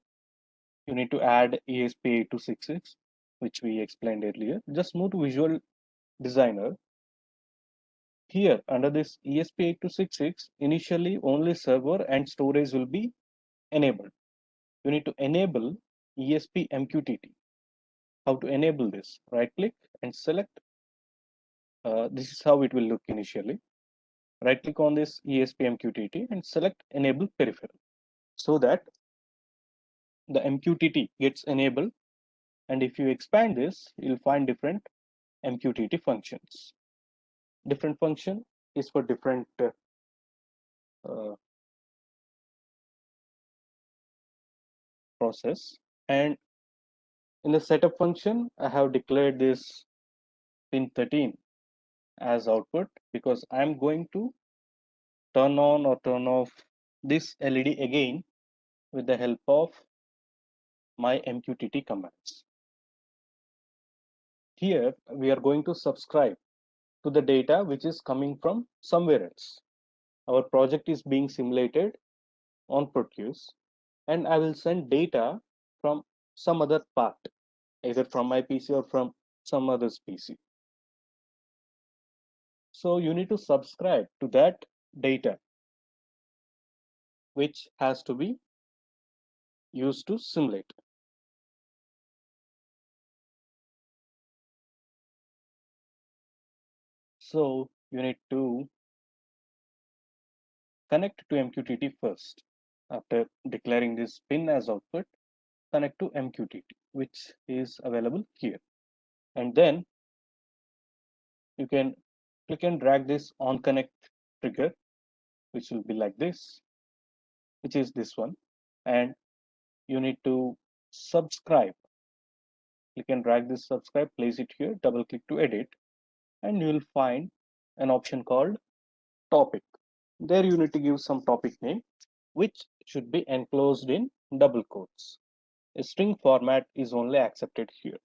you need to add ESP8266, which we explained earlier. Just move to Visual Designer. Here, under this ESP8266, initially only server and storage will be enabled. You need to enable ESP MQTT. How to enable this? Right click and select. This is how it will look initially. Right click on this ESP MQTT and select enable peripheral, so that the MQTT gets enabled. And if you expand this, you'll find different MQTT functions. Different function is for different process. And in the setup function, I have declared this pin 13 as output, because I'm going to turn on or turn off this LED again with the help of my MQTT commands. Here we are going to subscribe to the data which is coming from somewhere else. Our project is being simulated on Proteus, and I will send data from some other part, either from my PC or from some other's PC. So you need to subscribe to that data, which has to be used to simulate. So you need to connect to MQTT first. After declaring this pin as output, connect to MQTT, which is available here. And then you can click and drag this on connect trigger, which will be like this, which is this one. And you need to subscribe. Click and drag this subscribe, place it here, double click to edit, and you will find an option called topic. There you need to give some topic name, which should be enclosed in double quotes. A string format is only accepted here.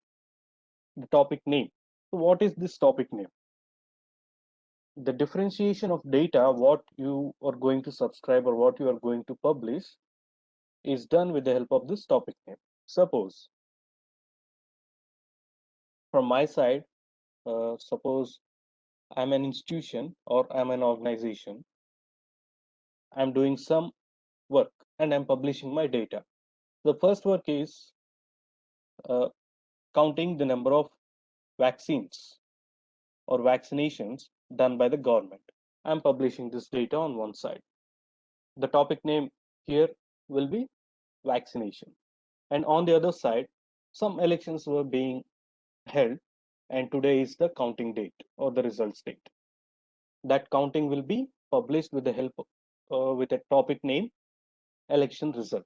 The topic name. So what is this topic name? The differentiation of data, what you are going to subscribe or what you are going to publish, is done with the help of this topic name. Suppose from my side, suppose I'm an institution or I'm an organization. I'm doing some work and I'm publishing my data. The first work is counting the number of vaccines or vaccinations done by the government. I'm publishing this data on one side. The topic name here will be vaccination. And on the other side, some elections were being held, and today is the counting date or the results date. That counting will be published with the help of, with a topic name election result.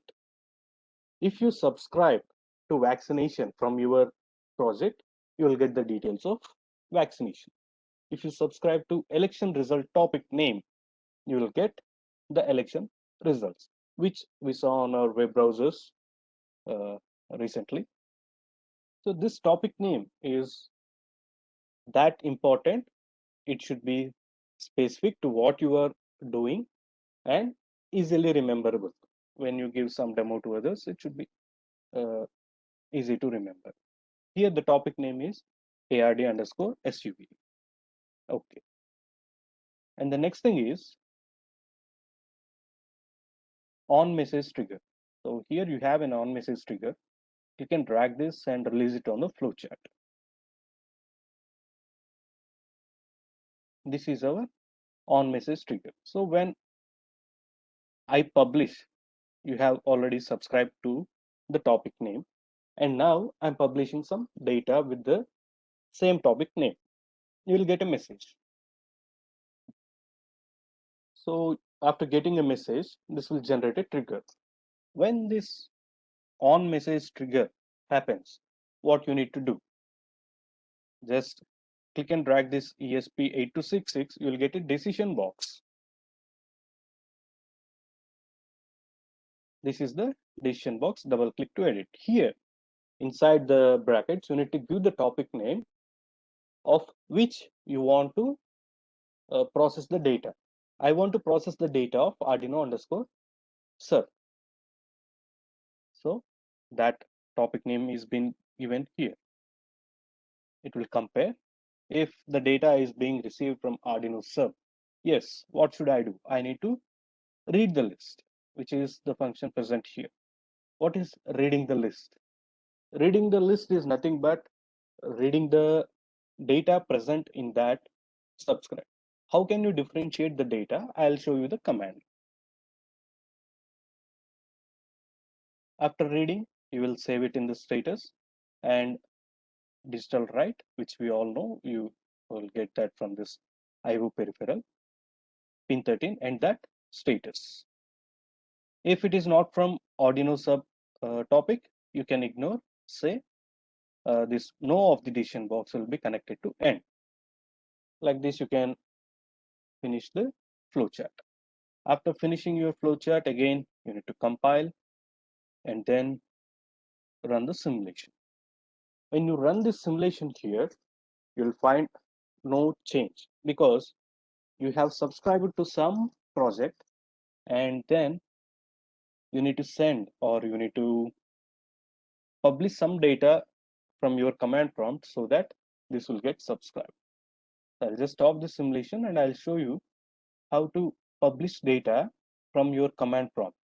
If you subscribe to vaccination from your project, you will get the details of vaccination. If you subscribe to election result topic name, you will get the election results, which we saw on our web browsers recently. So this topic name is that important. It should be specific to what you are doing and easily rememberable. When you give some demo to others, it should be easy to remember. Here the topic name is ARD_SUB. Okay. And the next thing is on message trigger. So here you have an on message trigger. You can drag this and release it on the flowchart. This is our on message trigger. So when I publish, you have already subscribed to the topic name, and now I'm publishing some data with the same topic name. You will get a message. So after getting a message, this will generate a trigger. When this on message trigger happens, what you need to do? Just click and drag this ESP8266, you will get a decision box. This is the decision box. Double click to edit. Here, inside the brackets, you need to give the topic name of which you want to process the data. I want to process the data of Arduino_Sir. So that topic name is being given here. It will compare if the data is being received from Arduino sub. Yes, what should I do? I need to read the list, which is the function present here. What is reading the list? Reading the list is nothing but reading the data present in that subscribe. How can you differentiate the data? I'll show you the command. After reading, you will save it in the status and digital write, which we all know. You will get that from this IO peripheral, pin 13, and that status. If it is not from Arduino sub topic, you can ignore, say this no of the decision box will be connected to end. Like this, you can finish the flowchart. After finishing your flowchart, again, you need to compile and then run the simulation. When you run this simulation here, you'll find no change because you have subscribed to some project and then you need to send or you need to publish some data from your command prompt so that this will get subscribed. So I'll just stop the simulation and I'll show you how to publish data from your command prompt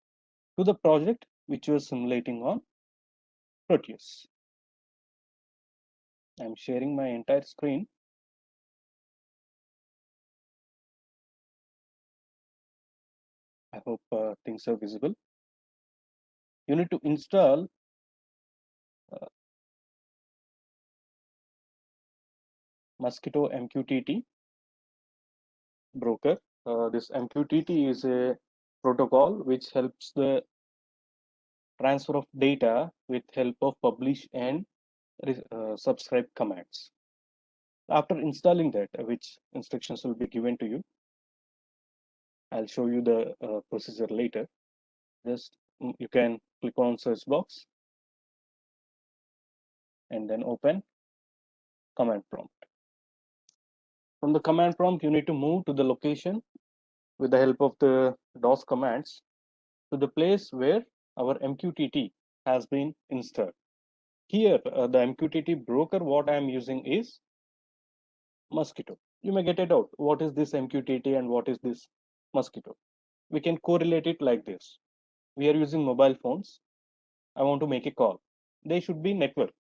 to the project which you are simulating on Proteus. I'm sharing my entire screen. I hope things are visible. You need to install Mosquitto MQTT broker. This MQTT is a protocol which helps the transfer of data with help of publish and subscribe commands. After installing that, which instructions will be given to you, I'll show you the procedure later. Just you can click on search box and then open command prompt. From the command prompt, you need to move to the location with the help of the DOS commands to the place where our MQTT has been installed. Here, the MQTT broker, what I am using is Mosquitto. You may get it out. What is this MQTT and what is this Mosquitto? We can correlate it like this. We are using mobile phones. I want to make a call. They should be network.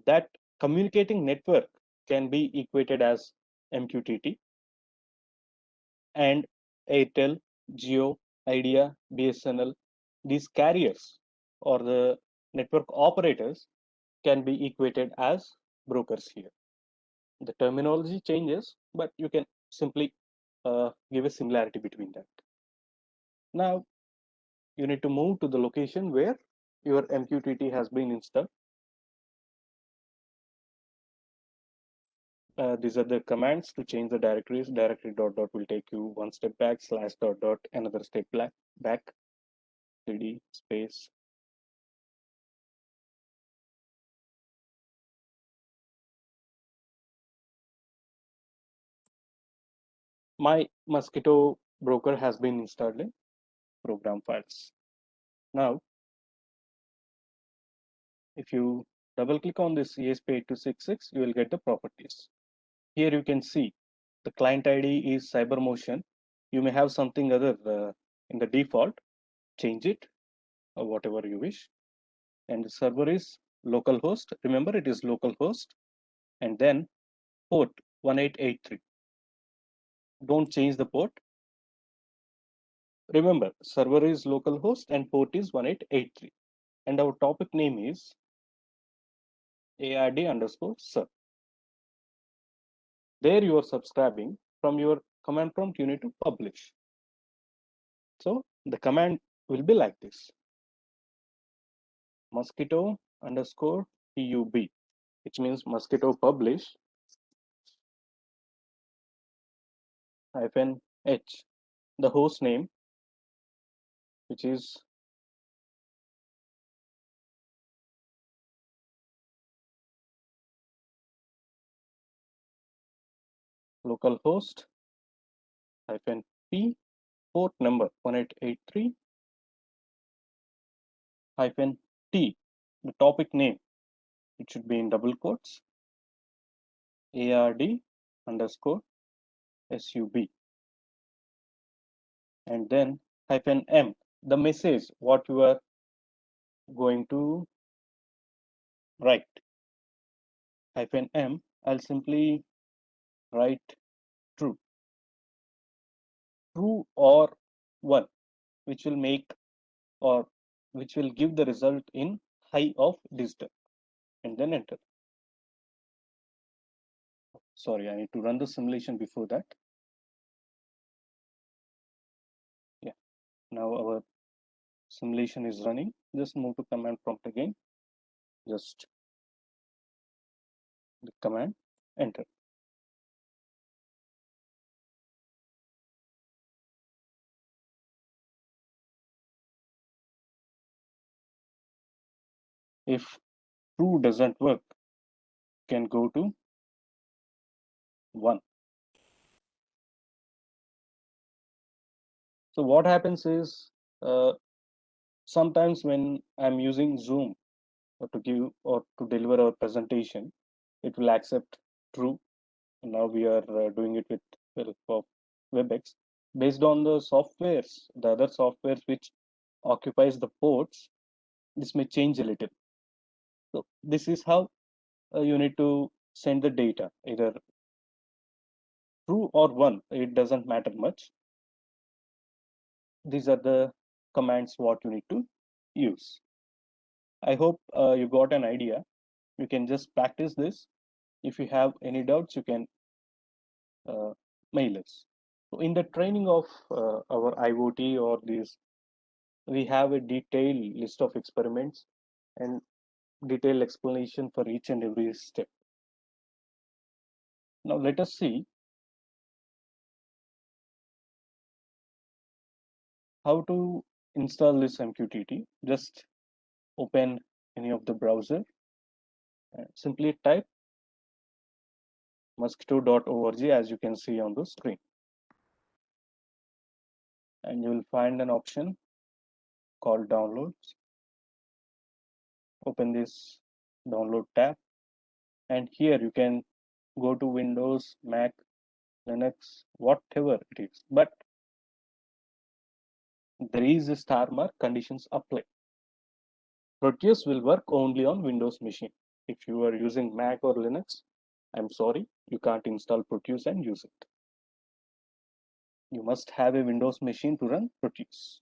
That communicating network can be equated as MQTT, and Airtel, Jio, Idea, BSNL, these carriers or the network operators can be equated as brokers here. The terminology changes, but you can simply give a similarity between that. Now, you need to move to the location where your MQTT has been installed. These are the commands to change the directories. Directory dot dot will take you one step back, slash dot dot another step back, cd space. My Mosquitto broker has been installed in program files. Now, if you double click on this ESP8266, you will get the properties. Here you can see the client ID is CyberMotion. You may have something other in the default, change it or whatever you wish. And the server is localhost. Remember, it is localhost. And then port 1883. Don't change the port. Remember, server is localhost and port is 1883. And our topic name is ARD_sub. There you are subscribing. From your command prompt, you need to publish. So the command will be like this: mosquito_pub, which means mosquito publish -h, the host name, which is localhost -p, port number 1883 -t, the topic name, it should be in double quotes, ARD_sub, and then -m, the message what you are going to write. -m, I'll simply write true or 1, which will make or which will give the result in high of digital, and then enter. Sorry, I need to run the simulation before that. Yeah, now our simulation is running. Just move to command prompt again. Just the command, enter. If true doesn't work, you can go to 1. So what happens is sometimes when I'm using Zoom to give or to deliver our presentation, it will accept true. Now we are doing it with help of WebEx. Based on the softwares, the other softwares which occupies the ports, this may change a little. So this is how you need to send the data, either true or 1. It doesn't matter much. These are the commands what you need to use. I hope you got an idea. You can just practice this. If you have any doubts, you can mail us. So in the training of our IoT or this, we have a detailed list of experiments and detailed explanation for each and every step. Now let us see how to install this MQTT. Just open any of the browser and simply type mosquito.org as you can see on the screen. And you will find an option called downloads. Open this download tab, and here you can go to Windows, Mac, Linux, whatever it is, but there is a star mark, conditions apply. Proteus will work only on Windows machine. If you are using Mac or Linux, I'm sorry, you can't install Proteus and use it. You must have a Windows machine to run Proteus.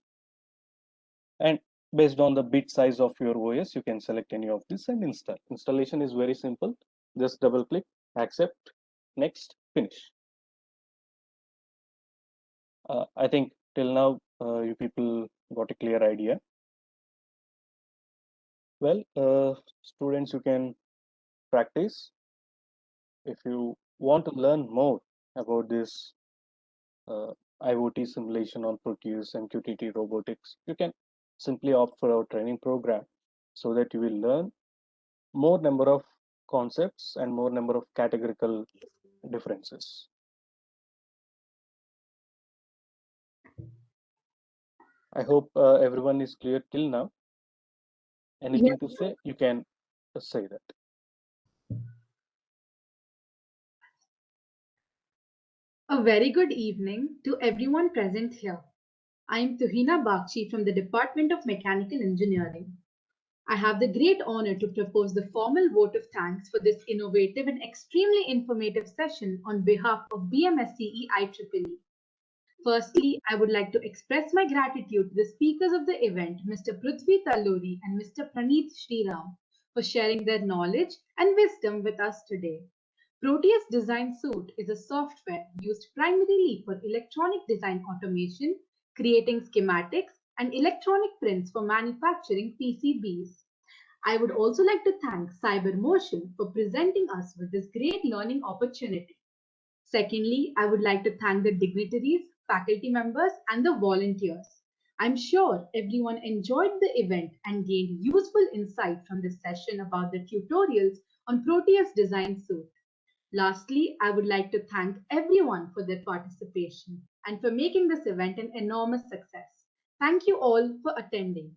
And based on the bit size of your OS, you can select any of this and install. Installation is very simple. Just double click, accept, next, finish. I think till now you people got a clear idea. Well, students, you can practice. If you want to learn more about this IoT simulation on Proteus and MQTT robotics, you can simply opt for our training program so that you will learn more number of concepts and more number of categorical differences. I hope everyone is clear till now. Anything to say? You can say that. A very good evening to everyone present here. I am Tuhina Bakshi from the Department of Mechanical Engineering. I have the great honor to propose the formal vote of thanks for this innovative and extremely informative session on behalf of BMSCE IEEE. Firstly, I would like to express my gratitude to the speakers of the event, Mr. Prithvi Talluri and Mr. Praneeth Sriram, for sharing their knowledge and wisdom with us today. Proteus Design Suite is a software used primarily for electronic design automation, creating schematics and electronic prints for manufacturing PCBs. I would also like to thank CyberMotion for presenting us with this great learning opportunity. Secondly, I would like to thank the dignitaries, faculty members, and the volunteers. I'm sure everyone enjoyed the event and gained useful insight from this session about the tutorials on Proteus Design Suite. Lastly, I would like to thank everyone for their participation and for making this event an enormous success. Thank you all for attending.